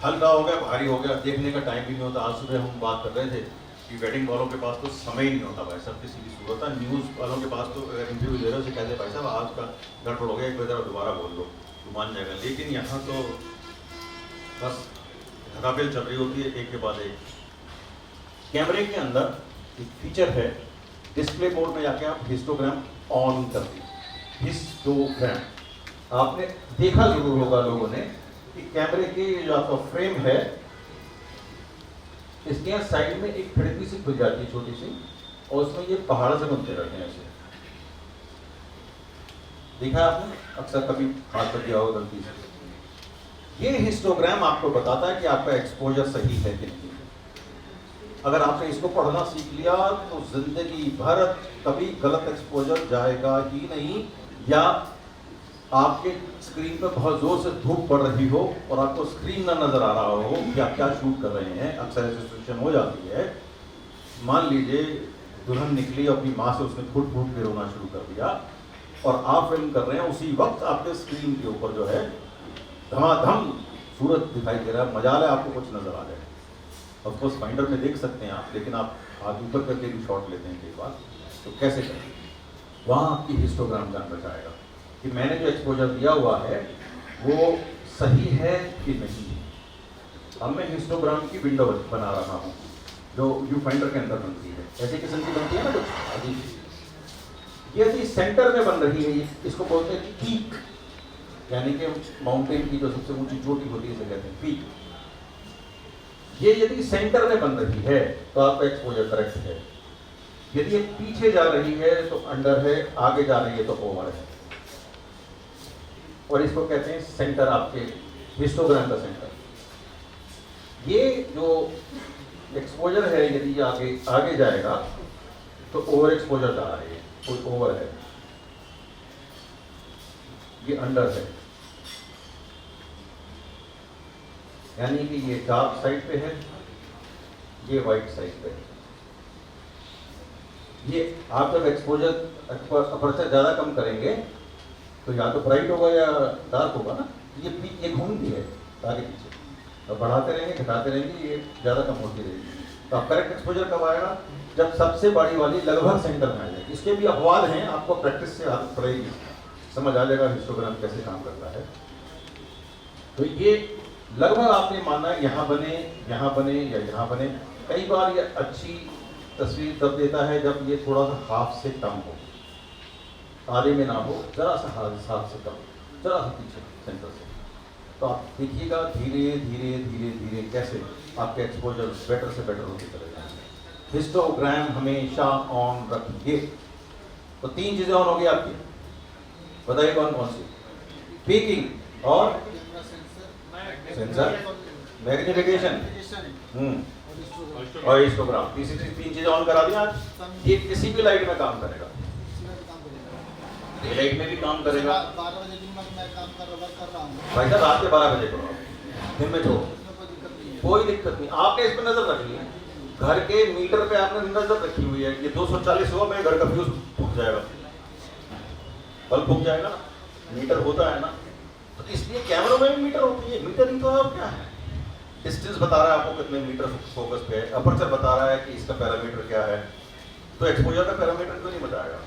हल्का हो गया, भारी हो गया, देखने का टाइम भी नहीं होता। आज सुबह हम बात कर रहे थे कि वेडिंग वालों के पास तो समय ही नहीं होता भाई साहब, किसी की सूरत है। न्यूज़ वालों के पास तो इंटरव्यू दे रहे हो, कहते भाई साहब आज का गड़बड़ हो गया, एक बार दोबारा बोल दो तो मान जाएगा। लेकिन यहाँ तो बस धकापेल चल रही होती है, एक के बाद एक। कैमरे के अंदर एक फीचर है, डिस्प्ले मोड में जाके आप हिस्टोग्राम ऑन कर दी। हिस्टोग्राम आपने देखा जरूर होगा लोगों ने कि कैमरे के जो आपका फ्रेम है इसके यहाँ साइड में एक खिड़की सी खुल जाती है छोटी सी, और उसमें ये पहाड़ से बनते रहते हैं ऐसे। देखा आपने अक्सर कभी हाथ कर दिया होगा गलती से। ये हिस्टोग्राम आपको बताता है कि आपका एक्सपोजर सही है कि नहीं। अगर आपने इसको पढ़ना सीख लिया तो जिंदगी भर कभी गलत एक्सपोजर जाएगा ही नहीं। या आपके स्क्रीन पर बहुत जोर से धूप पड़ रही हो और आपको स्क्रीन ना नजर आ रहा हो कि आप क्या शूट कर रहे हैं, अक्सर ऐसी सिचुएशन हो जाती है। मान लीजिए दुल्हन निकली, अपनी माँ से उसने फूट फूट के रोना शुरू कर दिया, और आप फिल्म कर रहे हैं, उसी वक्त आपके स्क्रीन के ऊपर जो है धमाधम सूरज दिखाई दे रहा है, मजाल है आपको कुछ नजर आ जाए। ऑफ कोर्स फाइंडर में देख सकते हैं आप, लेकिन आप हाथ ऊपर करके भी शॉट लेते हैं कई बार, तो कैसे करें? वहाँ आपकी हिस्टोग्राम जान बचाएगा कि मैंने जो एक्सपोजर दिया हुआ है वो सही है कि नहीं। अब मैं हिस्टोग्राम की विंडो बना रहा हूँ जो व्यू फाइंडर के अंदर बनती है, ऐसी किस्म की बनती है ना कुछ अजीब। ये यदि सेंटर में बन रही है, इसको बोलते हैं पीक, यानी कि माउंटेन की जो सबसे ऊंची चोटी होती है इसे कहते हैं पीक। ये यदि सेंटर में बन रही है तो आपका एक्सपोजर करेक्ट है। यदि ये पीछे जा रही है तो अंडर है, आगे जा रही है तो ओवर है, और इसको कहते हैं सेंटर, आपके हिस्टोग्राम का सेंटर। ये जो एक्सपोजर है यदि ये आगे जाएगा तो ओवर एक्सपोजर जा रही है, कोई ओवर है, ये अंडर है, यानी कि ये डार्क साइड पे है, ये वाइट साइड पे है। ये आप जब एक्सपोजर अपर्चर ज्यादा कम करेंगे तो या तो ब्राइट होगा या डार्क होगा ना, ये घूमती है आगे पीछे, तो बढ़ाते रहेंगे घटाते रहेंगे, ये ज़्यादा कम होती रहेगी। तो आप करेक्ट एक्सपोजर कब आएगा? जब सबसे बड़ी वाली लगभग सेंटर में आ जाएगी। इसके भी अपवाद हैं, आपको प्रैक्टिस से आदत पड़ेगी, समझ आ जाएगा हिस्टोग्राम कैसे काम करता है। तो ये लगभग आपने माना यहाँ बने या यहाँ बने। कई बार ये अच्छी तस्वीर तब देता है जब ये थोड़ा सा हाफ से कम हो, आधे में ना हो, जरा सा हाफ से कम, जरा सा पीछे सेंटर से। तो आप देखिएगा धीरे धीरे धीरे धीरे कैसे आपके एक्सपोजर बेटर से बेटर होते चले जाएंगे। हिस्टोग्राम हमेशा ऑन रखिए। तो 3 चीजें ऑन होगी आपकी, बताइए कौन कौन सी? पीकिंग और सेंसर, मैग्निफिकेशन और हिस्टोग्राम। 3 चीजें ऑन करा दिया आज। ये किसी भी लाइट में काम करेगा, डे लाइट में भी काम करेगा। 12 बजे दिन में मैं काम कर रहा हूँ भाई साहब, रात के 12 बजे करो, दिन में छोड़ो, कोई दिक्कत नहीं। आपने इस पर नजर रखनी है, घर के मीटर पे आपने नजर रखी हुई है। ये 240 हुआ, मेरे घर का फ्यूज फूक जाएगा, बल्ब फूक जाएगा, मीटर होता है ना। तो इसलिए कैमरों में भी मीटर होती है। मीटर ही तो और क्या है, डिस्टेंस बता रहा है आपको कितने मीटर फोकस पे है, अपर्चर बता रहा है कि इसका पैरामीटर क्या है। तो एक्सपोजर का पैरामीटर क्यों नहीं बताएगा?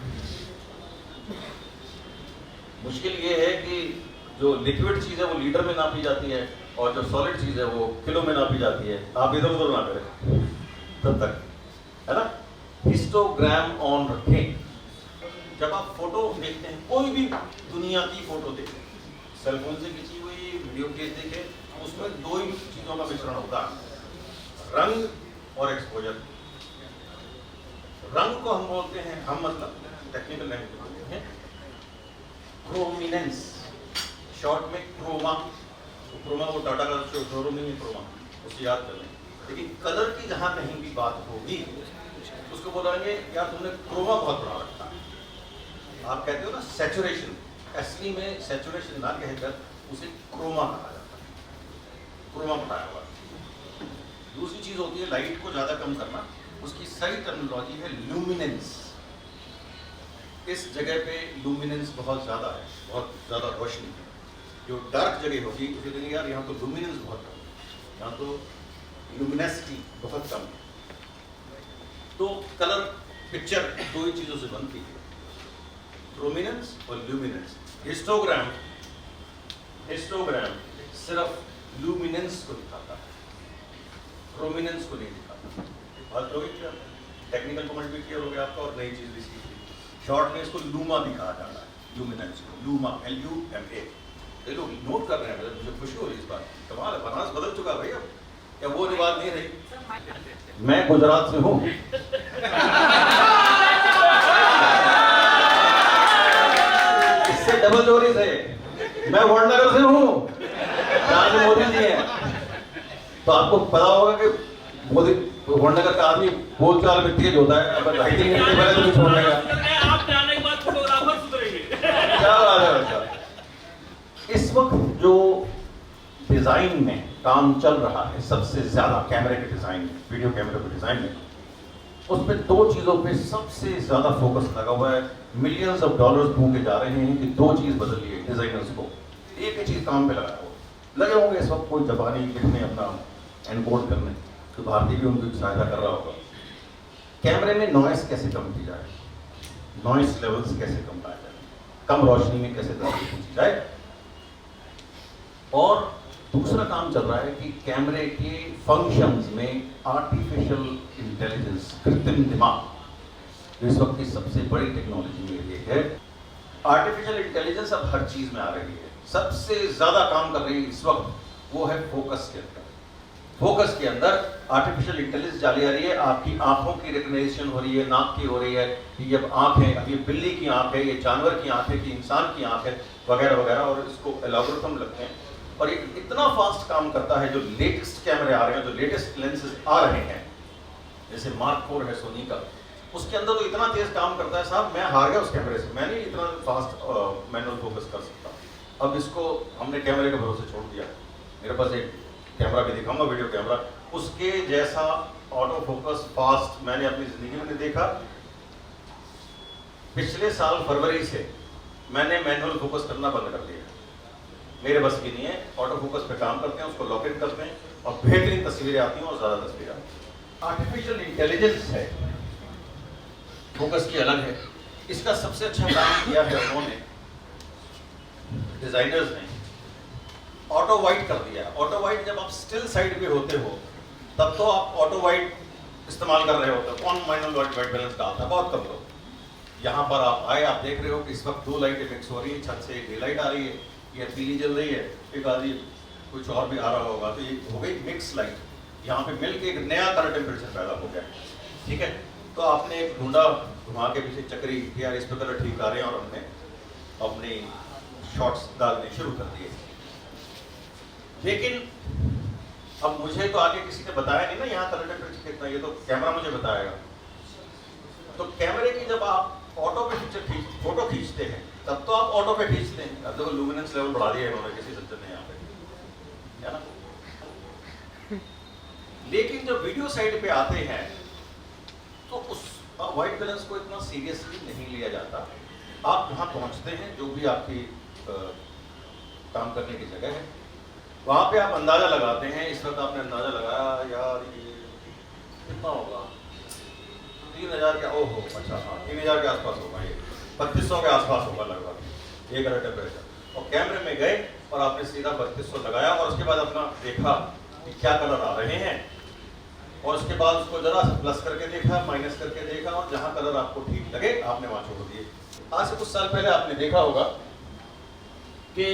मुश्किल ये है कि जो लिक्विड चीज़ है वो लीटर में नापी जाती है और जो सॉलिड चीज़ है वो किलो में नापी जाती है। आप इधर उधर ना करें तब तक, है ना। हिस्टोग्राम ऑन रखें। जब आप फोटो देखते हैं, कोई भी दुनिया की फोटो देखें, सेलफोन से खींची हुई वीडियो केस देखें, उसमें 2 ही चीज़ों का मिश्रण होता है, रंग और एक्सपोजर। रंग को हम बोलते हैं, हम मतलब टेक्निकल लैंग्वेज बोलते हैं क्रोमिनेंस, शॉर्ट में क्रोमा। क्रोमा वो टाटा का शोरूम नहीं है क्रोमा, उससे याद कर लें। लेकिन कलर की जहाँ कहीं भी बात होगी उसको बोलेंगे यार तुमने क्रोमा बहुत बड़ा रखा है। आप कहते हो ना सैचुरेशन, असली में सैचुरेशन ना कहकर उसे क्रोमा कहा जाता है, क्रोमा बताया हुआ। दूसरी चीज़ होती है लाइट को ज़्यादा कम करना, उसकी सही टर्मिनोलॉजी है लुमिनेंस। इस जगह पे लुमिनेंस बहुत ज़्यादा है, बहुत ज़्यादा रोशनी है। जो डार्क जगह होगी उसे देंगे यार यहाँ तो लुमिनेंस बहुत कम है, यहाँ तो लुमिनेसिटी बहुत कम है। तो कलर पिक्चर 2 ही चीज़ों से बनती है, प्रोमिनेंस और लुमिनेंस। हिस्टोग्राम सिर्फ लुमिनेंस को दिखाता है, प्रोमिनेंस को नहीं दिखाता। बात हो गई क्या? टेक्निकल कमेंट भी क्लियर हो गया आपका और नई चीज़ भी सीख ली। शॉर्ट में इसको लूमा भी कहा जाता है, लुमिनेंस को, लूमा, LUMA। ये लोग नोट कर रहे हैं, मुझे खुशी हो रही है इस बार। कमाल है, बनारस बदल चुका भाई अब, क्या वो रिवाज नहीं रही? मैं गुजरात से हूँ। इससे डबल चोरी से मैं वडनगर से हूँ, जहाँ से मोदी जी हैं। तो आपको पता होगा कि मोदी वडनगर का आदमी बोलचाल में तेज होता है। अब 2.5 घंटे पहले तो कुछ छोड़ने का, आप जाने के बाद फोटोग्राफर सुधरेंगे। क्या बात है बच्चा। इस वक्त जो डिजाइन में काम चल रहा है सबसे ज्यादा कैमरे के डिजाइन में, वीडियो कैमरे के डिजाइन में, उस पर दो चीज़ों पे सबसे ज़्यादा फोकस लगा हुआ है। मिलियंस ऑफ डॉलर्स फूके जा रहे हैं कि दो चीज़ बदल है डिज़ाइनर्स को, एक ही चीज़ काम पे लगाया हो। लगे होंगे इस वक्त कोई जापानी लिखने, अपना एनकोड करने, तो भारतीय भी उनकी सहायता कर रहा होगा। कैमरे में नॉइस कैसे कम की जाए, नॉइस लेवल्स कैसे कम लाया जाए, कम रोशनी में कैसे तस्वीर खींची जाए। और दूसरा काम चल रहा है कि कैमरे के फंक्शंस में आर्टिफिशियल इंटेलिजेंस, कृत्रिम दिमाग इस वक्त की सबसे बड़ी टेक्नोलॉजी में ये है। आर्टिफिशियल इंटेलिजेंस अब हर चीज में आ रही है। सबसे ज्यादा काम कर रही है इस वक्त वो है फोकस के अंदर। फोकस के अंदर आर्टिफिशियल इंटेलिजेंस डाली जा रही है। आपकी आंखों की रिकग्निशन हो रही है, नाक की हो रही है, ये अब आंख है, अब ये बिल्ली की आंख है, ये जानवर की आंख है कि इंसान की आंख है, वगैरह वगैरह, और इसको एल्गोरिथम लगते हैं। और ये इतना फास्ट काम करता है, जो लेटेस्ट कैमरे आ रहे हैं, जो लेटेस्ट लेंसेज आ रहे हैं, जैसे मार्क 4 है सोनी का, उसके अंदर तो इतना तेज काम करता है साहब, मैं हार गया उस कैमरे से। मैं नहीं इतना फास्ट मैनुअल फोकस कर सकता। अब इसको हमने कैमरे के भरोसे छोड़ दिया। मेरे पास एक कैमरा भी दिखाऊंगा, वीडियो कैमरा, उसके जैसा ऑटो फोकस फास्ट मैंने अपनी जिंदगी में नहीं देखा। पिछले साल फरवरी से मैंने मैनुअल फोकस करना बंद कर दिया। मेरे बस की नहीं है। ऑटो फोकस पे काम करते हैं, उसको लॉक इन करते हैं और बेहतरीन तस्वीरें आती हैं और ज्यादा तस्वीरें आती हैं। आर्टिफिशियल इंटेलिजेंस है, फोकस की अलग है। इसका सबसे अच्छा काम किया है उन्होंने, डिजाइनर्स ने, ऑटो वाइट कर दिया। ऑटो वाइट, जब आप स्टिल साइड पे होते हो तब तो आप ऑटो वाइट इस्तेमाल कर रहे होते हो। कौन मैनुअल वाइट बैलेंस डालता है? बहुत कम लोग। यहाँ पर आप आए, आप देख रहे हो कि इस वक्त दो लाइटें मिक्स हो रही है, छत से एक डे लाइट आ रही है, ये पीली जल रही है, एक आदि कुछ और भी आ रहा होगा, तो ये हो गई मिक्स लाइट। यहाँ पे मिलके एक नया कलर टेम्परेचर पैदा हो गया। ठीक है, तो आपने एक ढूंढा घुमा के पीछे चक्री कि यार इस पर कलर ठीक आ रहे हैं, और हमने अपनी शॉट्स डालने शुरू कर दिए। लेकिन अब मुझे तो आगे किसी ने बताया नहीं ना यहाँ कलर टेम्परेचर कितना, ये तो कैमरा मुझे बताएगा। तो कैमरे की जब आप ऑटो पे फोटो खींचते हैं तब तो आप ऑटो पे खींचते हैं। अब देखो लुमिनेंस लेवल बढ़ा दिया इन्होंने किसी सज्जन ने यहाँ पे, है ना। लेकिन जब वीडियो साइड पे आते हैं तो उस वाइट बैलेंस को इतना सीरियसली नहीं लिया जाता। आप जहाँ पहुँचते हैं, जो भी आपकी काम करने की जगह है, वहाँ पे आप अंदाजा लगाते हैं। इस वक्त आपने अंदाजा लगाया, यार ये कितना होगा, 3000 क्या, ओहो अच्छा हाँ 3000 के आसपास होगा, ये 3200 के आसपास होगा लगभग ये कलर टेम्परेचर। और कैमरे में गए और आपने सीधा 3200 लगाया, और उसके बाद अपना देखा कि क्या कलर आ रहे हैं, और उसके बाद उसको जरा सा प्लस करके देखा, माइनस करके देखा, और जहाँ कलर आपको ठीक लगे आपने वहाँ छोड़ दिए। आज से कुछ साल पहले आपने देखा होगा कि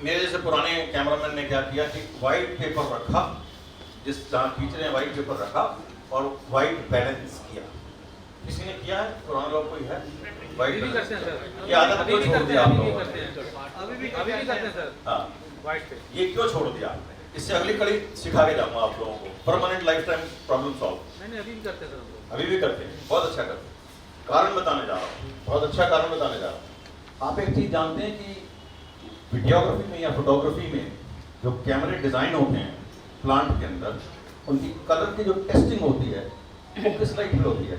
मेरे जैसे पुराने कैमरामैन ने क्या किया कि वाइट पेपर रखा, जिस जहाँ खींच रहे हैं वाइट पेपर रखा और वाइट बैलेंस किया। किसी ने किया है? पुराने लोग कोई है? वाइट भी करते हैं सर। ये आदत क्यों छोड़ दिया आप लोगों ने? अभी भी करते हैं सर। हाँ, वाइट पे ये क्यों छोड़ दिया आपने? इससे अगली कड़ी सिखा के जाऊंगा आप लोगों को, permanent life time problem solve. नहीं अभी भी करते हैं सर। अभी भी करते हैं, बहुत अच्छा करते हैं। कारण बताने जा रहा हूँ, बहुत अच्छा कारण बताने जा रहा हूँ। आप एक चीज जानते हैं कि वीडियोग्राफी में या फोटोग्राफी में जो कैमरे डिजाइन होते हैं प्लांट के अंदर, उनकी कलर की जो टेस्टिंग होती है वो किस लाइट में होती है?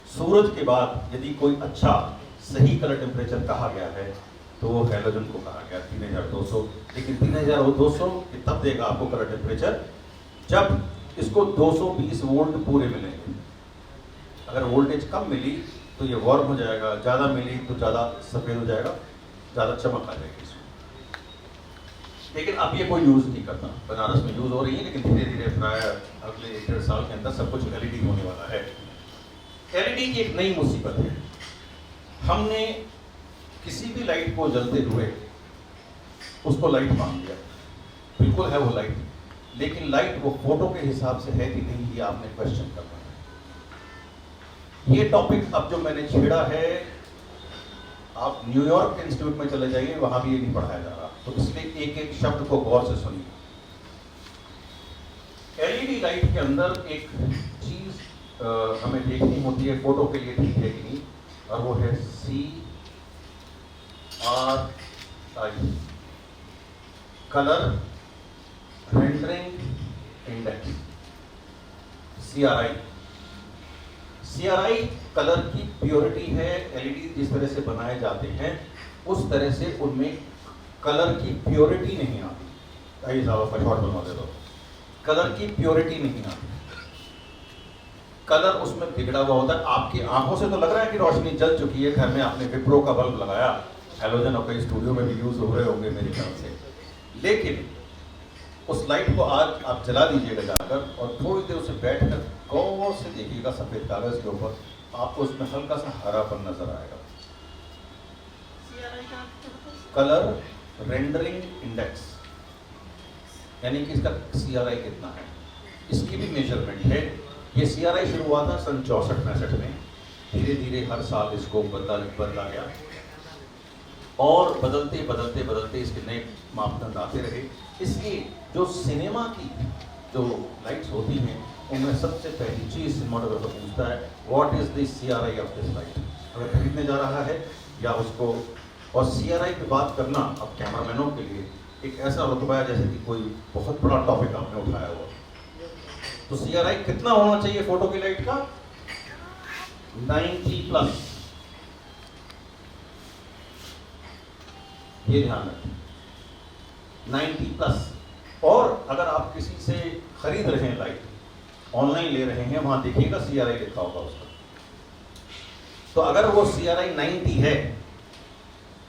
सूरज के बाद यदि कोई अच्छा सही कलर टेम्परेचर कहा गया है तो वो हैलोजन को कहा गया 3200। लेकिन 3200 तब देगा आपको कलर टेम्परेचर जब इसको 220 वोल्ट पूरे मिलेंगे। अगर वोल्टेज कम मिली तो ये वार्म हो जाएगा, ज़्यादा मिली तो ज़्यादा सफ़ेद हो जाएगा, ज़्यादा चमक आ जाएगी इसमें। लेकिन अब ये कोई यूज़ नहीं करता। बनारस में यूज़ हो रही है, लेकिन धीरे धीरे प्राय अगले 1-1.5 साल के अंदर सब कुछ LED होने वाला है। LED की एक नई मुसीबत है, हमने किसी भी लाइट को जलते हुए उसको लाइट मान लिया, बिल्कुल है वो लाइट, लेकिन लाइट वो फोटो के हिसाब से है कि नहीं, ये आपने क्वेश्चन करना है। ये टॉपिक अब जो मैंने छेड़ा है, आप न्यूयॉर्क के इंस्टीट्यूट में चले जाइए, वहां भी ये नहीं पढ़ाया जा रहा, तो इसलिए एक एक शब्द को गौर से सुनिए। LED लाइट के अंदर एक चीज हमें देखनी होती है, फोटो के लिए ठीक है कि नहीं, और वो है CRI, colour rendering index. CRI CRI colour की प्योरिटी है। LED जिस तरह से बनाए जाते हैं उस तरह से उनमें कलर की प्योरिटी नहीं आती। आइए साहब आपका शॉट बनवा दे दो। कलर की प्योरिटी नहीं आती, कलर उसमें बिगड़ा हुआ होता है। आपकी आंखों से तो लग रहा है कि रोशनी जल चुकी है, घर में आपने विप्रो का बल्ब लगाया, हैलोजन और कई स्टूडियो में भी यूज हो रहे होंगे मेरे ख्याल से, लेकिन उस लाइट को आज आप जला दीजिएगा जाकर और थोड़ी देर उसे बैठकर गौर से देखिएगा सफेद कागज के ऊपर, आपको उसमें हल्का सा हरापन नजर आएगा। कलर रेंडरिंग इंडेक्स, यानी कि इसका CRI कितना है, इसकी भी मेजरमेंट है। ये CRI शुरू हुआ था सन 64-65 में, धीरे धीरे हर साल इसको बदला गया और बदलते बदलते बदलते इसके नए मापदंड आते रहे। इसलिए जो सिनेमा की जो लाइट्स होती हैं उनमें सबसे पहली चीज सिनेमाटोग्राफर पूछता है what is the CRI of this light, अगर खरीदने जा रहा है या उसको। और CRI की बात करना अब कैमरामैनों के लिए एक ऐसा रुतबा है जैसे कि कोई बहुत बड़ा टॉपिक आपने उठाया हुआ। तो CRI कितना होना चाहिए फोटो की लाइट का? 90+। ये ध्यान रखें, 90+। और अगर आप किसी से खरीद रहे हैं लाइट, ऑनलाइन ले रहे हैं, वहां देखिएगा CRI लिखा होगा उसका। तो अगर वो CRI 90 है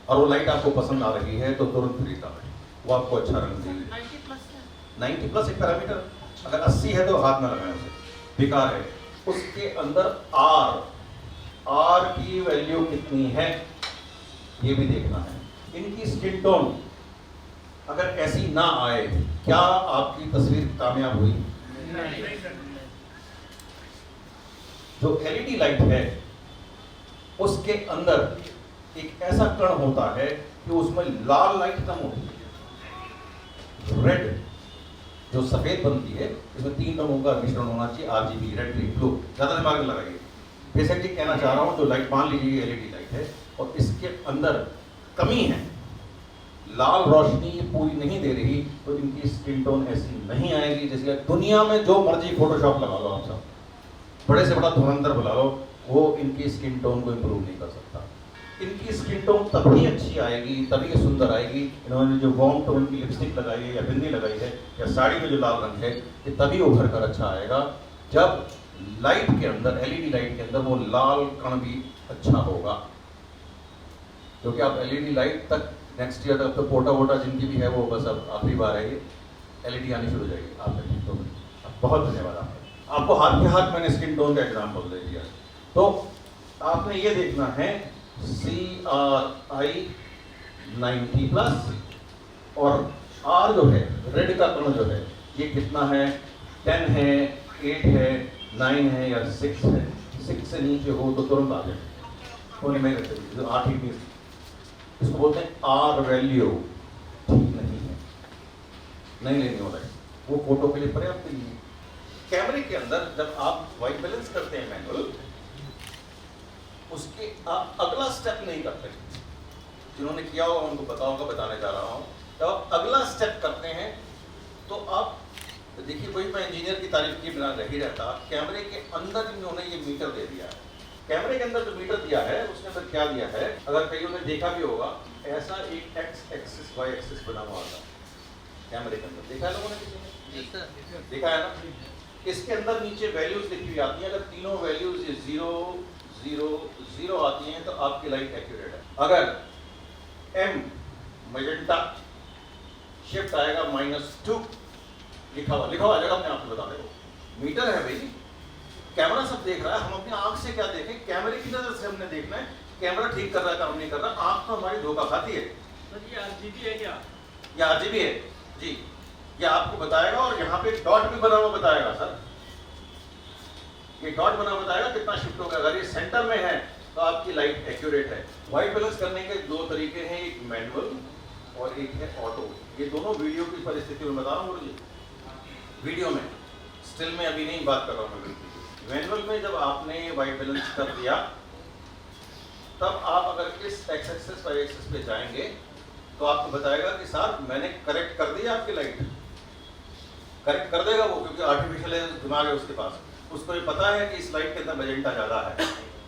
और वो लाइट आपको पसंद आ रही है तो तुरंत खरीदा है, वो आपको अच्छा रंग देगी। 90+ एक पैरामीटर, अगर 80 है तो हाथ में लगाएं उसे, बेकार है। उसके अंदर R की वैल्यू कितनी है ये भी देखना है। इनकी स्किन टोन अगर ऐसी ना आए, क्या आपकी तस्वीर कामयाब हुई? जो LED लाइट है उसके अंदर एक ऐसा कण होता है कि उसमें लाल लाइट कम होती है, रेड जो सफेद बनती है, इसमें 3 रंगों का मिश्रण होना चाहिए, RGB, रेड, ग्रीन, ब्लू। ज्यादा दिमाग में लगाइए। बेसिकली कहना चाह रहा हूं, जो लाइट मान लीजिए LED लाइट है और इसके अंदर कमी है, लाल रोशनी पूरी नहीं दे रही, तो इनकी स्किन टोन ऐसी नहीं आएगी। जैसे दुनिया में जो मर्जी फोटोशॉप लगा लो आप सब, बड़े से बड़ा धुरंधर बुला लो, वो इनकी स्किन टोन को इंप्रूव नहीं कर सकता। इनकी स्किन टोन तभी अच्छी आएगी, तभी सुंदर आएगी। इन्होंने जो वार्म टोन की लिपस्टिक लगाई है या बिंदी लगाई है या साड़ी में जो लाल रंग है, ये तभी उभर कर अच्छा आएगा जब लाइट के अंदर, LED लाइट के अंदर वो लाल कण भी अच्छा होगा। क्योंकि आप LED लाइट तक नेक्स्ट ईयर तक तो पोटा वोटा जिनकी भी है वो बस अब आखिरी बार है, ये LED आनी शुरू हो जाएगी आपके तो। बहुत धन्यवाद आपको हाथ के हाथ मैंने स्किन टोन का एग्जाम्पल दे दिया। तो आपने ये देखना है CRI 90+ और R जो है, रेड का कण जो है, ये कितना है? 10 है, 8 है, 9 है या 6 है। 6 से नीचे हो तो तुरंत आ जाए, होने में रहते जो 8 ही, इसको बोलते हैं R वैल्यू ठीक नहीं है, नहीं लेनी हो रहा है, वो फोटो के लिए पर्याप्त नहीं है। कैमरे के अंदर जब आप व्हाइट बैलेंस करते हैं मैनुअल, उसके आप अगला स्टेप नहीं करते। जिन्होंने किया होगा उनको पता होगा, बताने जा रहा हूं। जब आप अगला स्टेप करते हैं तो आप देखिए, कोई मैं इंजीनियर की तारीफ की बिना रह ही रहता, कैमरे के अंदर इन्होंने ये मीटर दे दिया है। कैमरे के अंदर जो मीटर दिया है उसके अंदर क्या दिया है, अगर कईयों ने देखा भी होगा, ऐसा एक X एक्सिस Y एक्सिस बना हुआ था कैमरे के अंदर। देखा है लोगों ने, किसी ने देखा है ना? इसके अंदर नीचे वैल्यूज लिखी हुई आती हैं। अगर तीनों वैल्यूज 0 0 0 आती हैं तो आपकी लाइट एक्यूरेट है। अगर M मैजेंटा शिफ्ट आएगा -2 लिखा हुआ आ जाएगा, अपने आप को बता देगा। मीटर है भाई, कैमरा सब देख रहा है, हम अपनी आंख से क्या देखें? कैमरे की नजर से हमने देखना है, कैमरा ठीक कर रहा है काम नहीं कर रहा, आंख तो हमारी धोखा खाती है। सर ये RGB है क्या? ये RGB है जी, ये आपको बताएगा और यहाँ पे डॉट भी बना हुआ बताएगा सर, ये डॉट बना बताएगा कितना शिफ्ट होगा। अगर ये सेंटर में है तो आपकी लाइट एक्यूरेट है। व्हाइट बैलेंस करने के 2 तरीके हैं, एक मैनुअल और एक है ऑटो। ये दोनों वीडियो की परिस्थिति में बता रहा हूँ, वीडियो में, स्टिल में अभी नहीं बात कर रहा हूँ। मैनुअल में जब आपने व्हाइट बैलेंस कर दिया, तब आप अगर इस X एक्सिस Y एक्सिस पे जाएंगे तो आपको बताएगा कि सर मैंने करेक्ट कर दिया, आपकी लाइट करेक्ट कर देगा वो, क्योंकि आर्टिफिशियल दिमाग है उसके पास। उसको ये पता है कि इस लाइट के अंदर मैजेंटा ज़्यादा है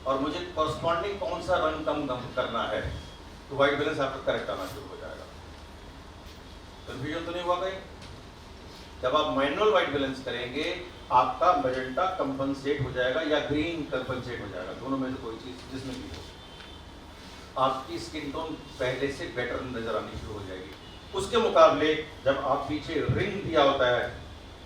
और मुझे कॉरस्पॉन्डिंग कौन सा रंग कम करना है, तो वाइट बैलेंस आपका करेक्ट आना शुरू हो जाएगा। कन्फ्यूजन तो नहीं हुआ कहीं? जब आप मैनुअल वाइट बैलेंस करेंगे आपका मैजेंटा कंपनसेट हो जाएगा या ग्रीन कंपनसेट हो जाएगा, दोनों में से कोई चीज जिसमें भी हो, आपकी स्किन टोन पहले से बेटर नजर आनी शुरू हो जाएगी। उसके मुकाबले जब आप पीछे रिंग दिया होता है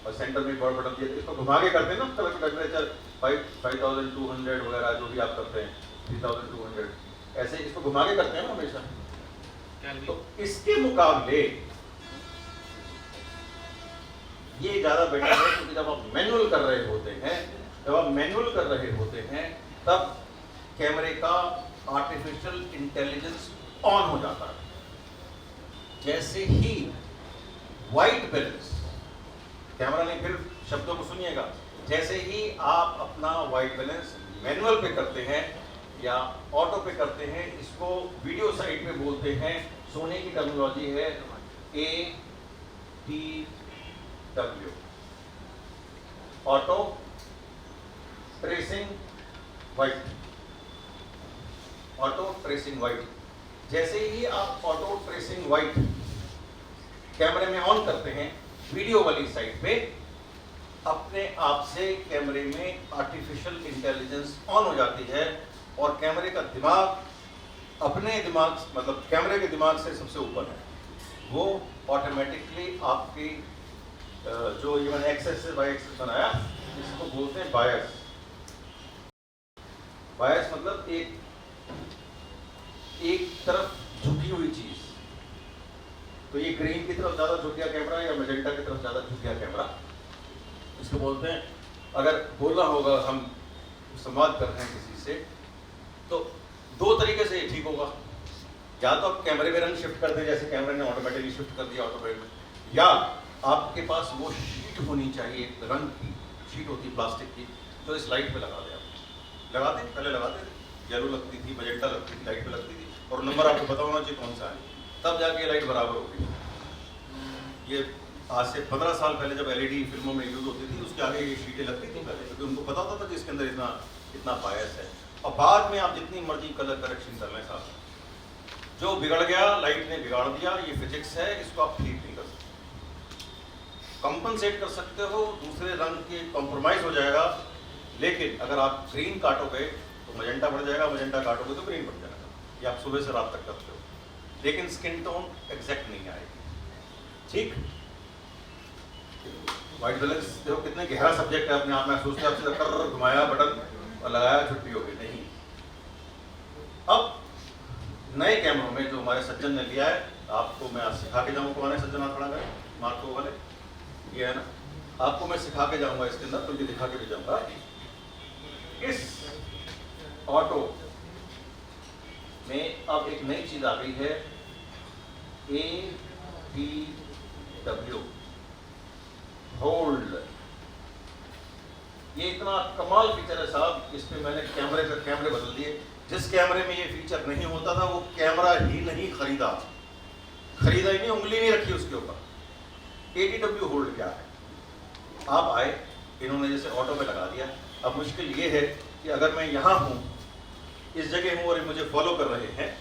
और सेंटर में बॉल बटन दिया, इसको घुमा के करते हैं ना, कलर टेम्परेचर 5200 वगैरह जो भी आप करते हैं 3200, ऐसे इसको घुमा के करते हैं ना हमेशा। तो इसके मुकाबले ये ज्यादा बेटर है, क्योंकि जब आप मैनुअल कर रहे होते हैं तब कैमरे का आर्टिफिशियल इंटेलिजेंस ऑन हो जाता है। जैसे ही वाइट बैलेंस, कैमरा नहीं फिर शब्दों को सुनिएगा, जैसे ही आप अपना वाइट बैलेंस मैनुअल पे करते हैं या ऑटो पे करते हैं, इसको वीडियो साइड पे बोलते हैं, सोने की टर्मिनोलॉजी है ATW, auto tracing white. Auto tracing white, जैसे ही आप ऑटो ट्रेसिंग वाइट कैमरे में ऑन करते हैं वीडियो वाली साइड पे, अपने आप से कैमरे में आर्टिफिशियल इंटेलिजेंस ऑन हो जाती है और कैमरे का दिमाग अपने दिमाग, मतलब कैमरे के दिमाग से सबसे ऊपर है, वो ऑटोमेटिकली आपकी जो ये मैंने एक्सेस से वाई एक्सेस बनाया, इसको बोलते हैं बायस। बायस मतलब एक तरफ झुकी हुई चीज। तो ये ग्रीन की तरफ ज्यादा झुक गया कैमरा या मैजेंटा की तरफ ज्यादा झुक गया कैमरा, इसको बोलते हैं। अगर बोलना होगा, हम संवाद कर रहे हैं किसी से, तो दो तरीके से ये ठीक होगा। या तो आप कैमरे में रंग शिफ्ट कर दें, जैसे कैमरे ने ऑटोमेटिकली शिफ्ट कर दिया ऑटोमेटिक, या आपके पास वो शीट होनी चाहिए, रंग की शीट होती है प्लास्टिक की, जो इस लाइट पे लगा दे। आप लगाते, पहले लगाते थे, येलो लगती थी, मैजेंटा लगती थी, लाइट पे लगती थी, और नंबर आपको पता होना चाहिए कौन सा है, तब जाके लाइट बराबर होगी। ये आज से 15 साल पहले जब एलईडी फिल्मों में यूज होती थी, उसके आगे ये शीटें लगती थी पहले, क्योंकि उनको पता होता था कि इसके अंदर इतना बायस है। और बाद में आप जितनी मर्जी कलर करेक्शन कर लें साहब, जो बिगड़ गया लाइट ने बिगाड़ दिया, ये फिजिक्स है, इसको आप ठीक नहीं कर सकते। कंपनसेट कर सकते हो, दूसरे रंग के कॉम्प्रोमाइज हो जाएगा, लेकिन अगर आप ग्रीन काटोगे तो मैजेंटा बढ़ जाएगा, मैजेंटा काटोगे तो ग्रीन बढ़ जाएगा। ये आप सुबह से रात तक करते हो, लेकिन स्किन टोन एग्जैक्ट नहीं आएगी। ठीक, वाइट बैलेंस देखो कितने गहरा सब्जेक्ट है, अपने आप में सोचते हैं आपसे कर घुमाया बटन और लगाया छुट्टी हो गई, नहीं। अब नए कैमरों में जो हमारे सज्जन ने लिया है, आपको मैं आज सिखा के जाऊंगा। कौन है सज्जन? हाथ खड़ा करें, मार्को वाले, ये है ना, आपको मैं सिखा के जाऊंगा इसके अंदर, तो ये दिखा के भी जाऊंगा। इस ऑटो में अब एक नई चीज आ गई है, ATW, होल्ड। ये इतना कमाल फीचर है साहब, इस पे मैंने कैमरे बदल दिए। जिस कैमरे में ये फीचर नहीं होता था, वो कैमरा ही नहीं खरीदा ही नहीं, उंगली नहीं रखी उसके ऊपर। ATW होल्ड क्या है? आप आए, इन्होंने जैसे ऑटो पे लगा दिया। अब मुश्किल ये है कि अगर मैं यहाँ हूँ, इस जगह हूँ और ये मुझे फॉलो कर रहे हैं,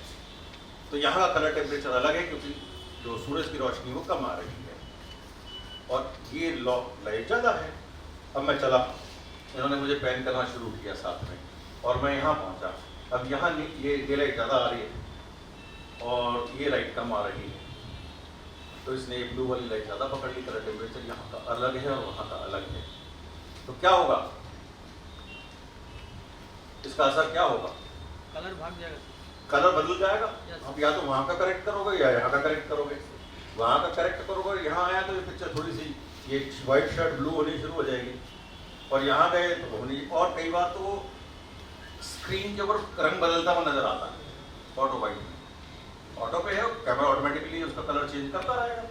तो यहाँ का कलर टेम्परेचर अलग है, क्योंकि जो सूरज की रोशनी वो कम आ रही है और ये लाइट ज़्यादा है। अब मैं चला, इन्होंने मुझे पैन करना शुरू किया साथ में, और मैं यहाँ पहुँचा। अब यहाँ ये लाइट ज़्यादा आ रही है और ये लाइट कम आ रही है, तो इसने ये ब्लू वाली लाइट ज़्यादा पकड़ ली। कलर टेम्परेचर यहाँ का अलग है और वहाँ का अलग है, तो क्या होगा? इसका असर क्या होगा? कलर भाग जाएगा, कलर बदल जाएगा। अब या तो वहाँ का करेक्ट करोगे या यहाँ का करेक्ट करोगे। वहाँ का करेक्ट करोगे, यहाँ आया तो ये पिक्चर थोड़ी सी ये व्हाइट शर्ट ब्लू होनी शुरू हो जाएगी, और यहाँ गए तो होनी। और कई बार तो स्क्रीन के ऊपर रंग बदलता हुआ नजर आता है। ऑटो वाइट में, ऑटो पे है, कैमरा ऑटोमेटिकली उसका कलर चेंज करता रहेगा।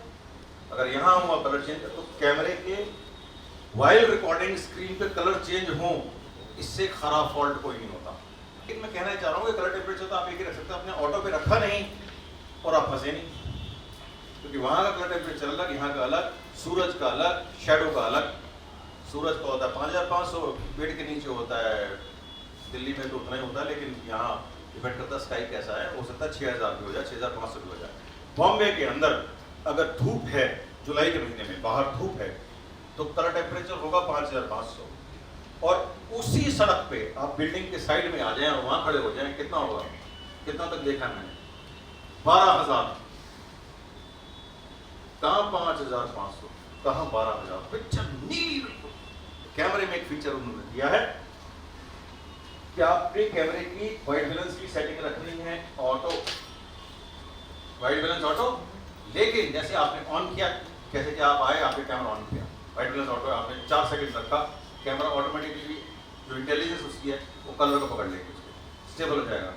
अगर यहाँ हुआ कलर चेंज, तो कैमरे के वाइल रिकॉर्डिंग स्क्रीन पे कलर चेंज हो, इससे खराब फॉल्ट कोई नहीं होता। लेकिन मैं कहना चाह रहा हूँ कि कलर टेम्परेचर तो आप एक ही रख सकते हैं, अपने ऑटो पे रखा नहीं और आप फंसे नहीं, क्योंकि वहाँ का कलर टेम्परेचर अलग, यहाँ का अलग, सूरज का अलग, शैडो का अलग। सूरज का होता है 5500 पेड़ के नीचे होता है, दिल्ली में तो उतना ही होता है, लेकिन यहाँ डिपेंड करता है स्काई कैसा है, हो सकता है 6000 भी हो जाए, 6500 भी हो जाए। बॉम्बे के अंदर अगर धूप है, जुलाई के महीने में बाहर धूप है, तो कलर टेम्परेचर होगा 5500, और उसी सड़क पे आप बिल्डिंग के साइड में आ जाएं और वहां खड़े हो जाएं, कितना होगा? कितना तक देखा मैंने? 12000। कहाँ 5500, कहाँ 12000? पिक्चर नीली बिल्कुल। कैमरे में एक फीचर उन्होंने दिया है कि आपके कैमरे की वाइट बैलेंस की सेटिंग रखनी है ऑटो, वाइट बैलेंस ऑटो, लेकिन जैसे आपने ऑन किया, कैसे कि आप आए, आपने कैमरा ऑन किया, वाइट बैलेंस ऑटो, आपने 4 सेकंड रखा, कैमरा ऑटोमेटिकली जो इंटेलिजेंस उसकी है वो कलर को पकड़ लेगी, स्टेबल हो जाएगा।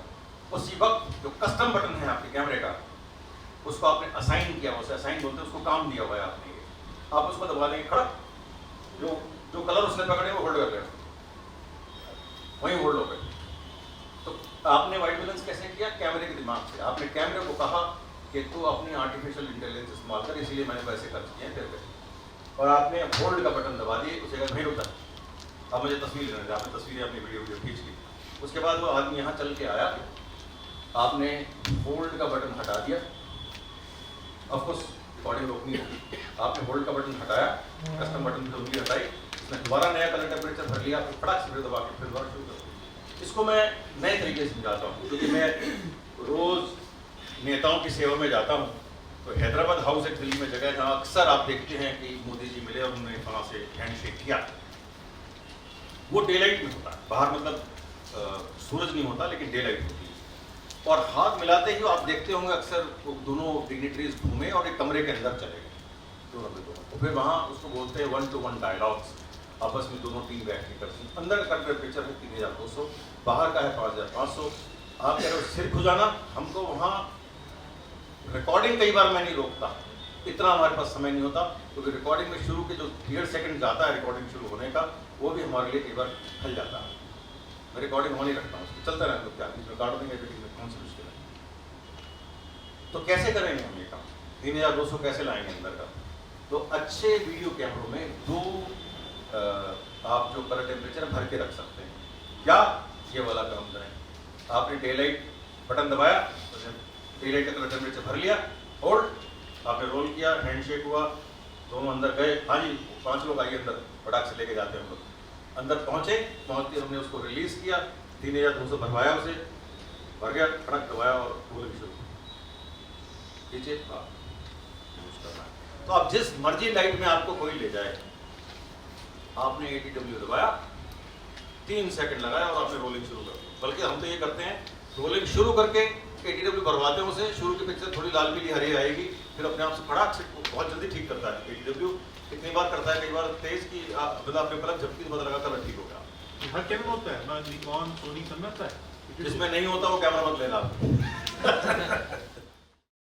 उसी वक्त जो कस्टम बटन है आपके कैमरे का, उसको आपने असाइन किया, उसे असाइन बोलते हैं, उसको काम दिया हुआ है आपने, आप उसको दबा देंगे, खड़ा जो कलर उसने पकड़े वो होल्ड कर लेगा, वहीं होल्ड हो गए। तो आपने वाइट बैलेंस कैसे किया? कैमरे के दिमाग से। आपने कैमरे को कहा कि तू अपनी आर्टिफिशियल इंटेलिजेंस इस्तेमाल कर, इसलिए मैंने वैसे खर्च किए हैं तेरे पे, और आपने होल्ड का बटन दबा दिए, उसे अगर नहीं रुका, अब मुझे तस्वीर लेने थे, आपने तस्वीरें अपनी वीडियो खींच ली, उसके बाद वो आदमी यहाँ चल के आया, आपने होल्ड का बटन हटा दिया, ऑफकोर्स रिकॉर्डिंग रोकनी होगी, आपने होल्ड का बटन हटाया, कस्टम बटन की उंगली हटाई, उसने दोबारा नया कलर टेम्परेचर भर लिया, फिर फटाक से फिर दबा के फिर दोबारा शुरू कर दिया। इसको मैं नए तरीके से समझाता हूँ, क्योंकि मैं रोज नेताओं की सेवा में जाता हूँ। तो हैदराबाद हाउस एक दिल्ली में जगह है जहाँ अक्सर आप देखते हैं कि मोदी जी मिले और उन्होंने वहाँ से हैंडशेक किया, वो डे लाइट में होता है, बाहर मतलब सूरज नहीं होता लेकिन डे लाइट होती है, और हाथ मिलाते ही आप देखते होंगे अक्सर वो दोनों डिग्निटरीज घूमे और एक कमरे के अंदर चले गए दोनों के दोनों, तो फिर वहाँ उसको बोलते हैं 1-to-1 डायलॉग्स, आपस में दोनों टीम बैठ के करती हैं। अंदर का टेम्परेचर है 3200, बाहर का है 5500। आप कह रहे हो सिर खुजाना, हमको वहाँ रिकॉर्डिंग कई बार मैं नहीं रोकता, इतना हमारे पास समय नहीं होता, क्योंकि रिकॉर्डिंग में शुरू के जो 1.5 सेकंड जाता है रिकॉर्डिंग शुरू होने का, वो भी हमारे लिए कई बार खल जाता है। मैं रिकॉर्डिंग होने रखता हूँ, उसको चलता रहता है, क्या इसमें रिकॉर्डिंग एडिटिंग में कौन सी मुश्किल है? तो कैसे करेंगे हम ये काम? 3200 कैसे लाएंगे अंदर का? तो अच्छे वीडियो कैमरों में दो आप जो कलर टेम्परेचर भर के रख सकते हैं, या ये वाला काम करें, आपने डे लाइट बटन दबाया, डे लाइट का कलर टेम्परेचर भर लिया, होल्ड, आपने रोल किया, हैंडशेक हुआ, दोनों अंदर गए, हाँ जी 5 लोग आइए अंदर, फटाक से लेके जाते हैं हम लोग, अंदर पहुँचे, पहुँच के हमने उसको रिलीज किया, 3200 भरवाया, उसे भर गया, फटक दबाया और बोलना शुरू कीजिए। तो आप जिस मर्जी लाइट में आपको कोई ले जाए, आपने ATW दबाया, 3 सेकंड लगाया और आपने रोलिंग शुरू कर दी। बल्कि हम तो ये करते हैं, रोलिंग शुरू करके ATW भरवाते हैं उसे, शुरू की पिक्चर थोड़ी लाल पीली हरी आएगी, फिर अपने आप से फटाक से बहुत जल्दी ठीक करता है ATW। कितनी बार करता है, कई बार तेज की मतलब आपने पलक झपकी पता लगा कर ठीक हो गया। हर कैमरा होता है ना, निकॉन सोनी सब में होता है, जिसमें नहीं होता वो कैमरा मत लेना आप।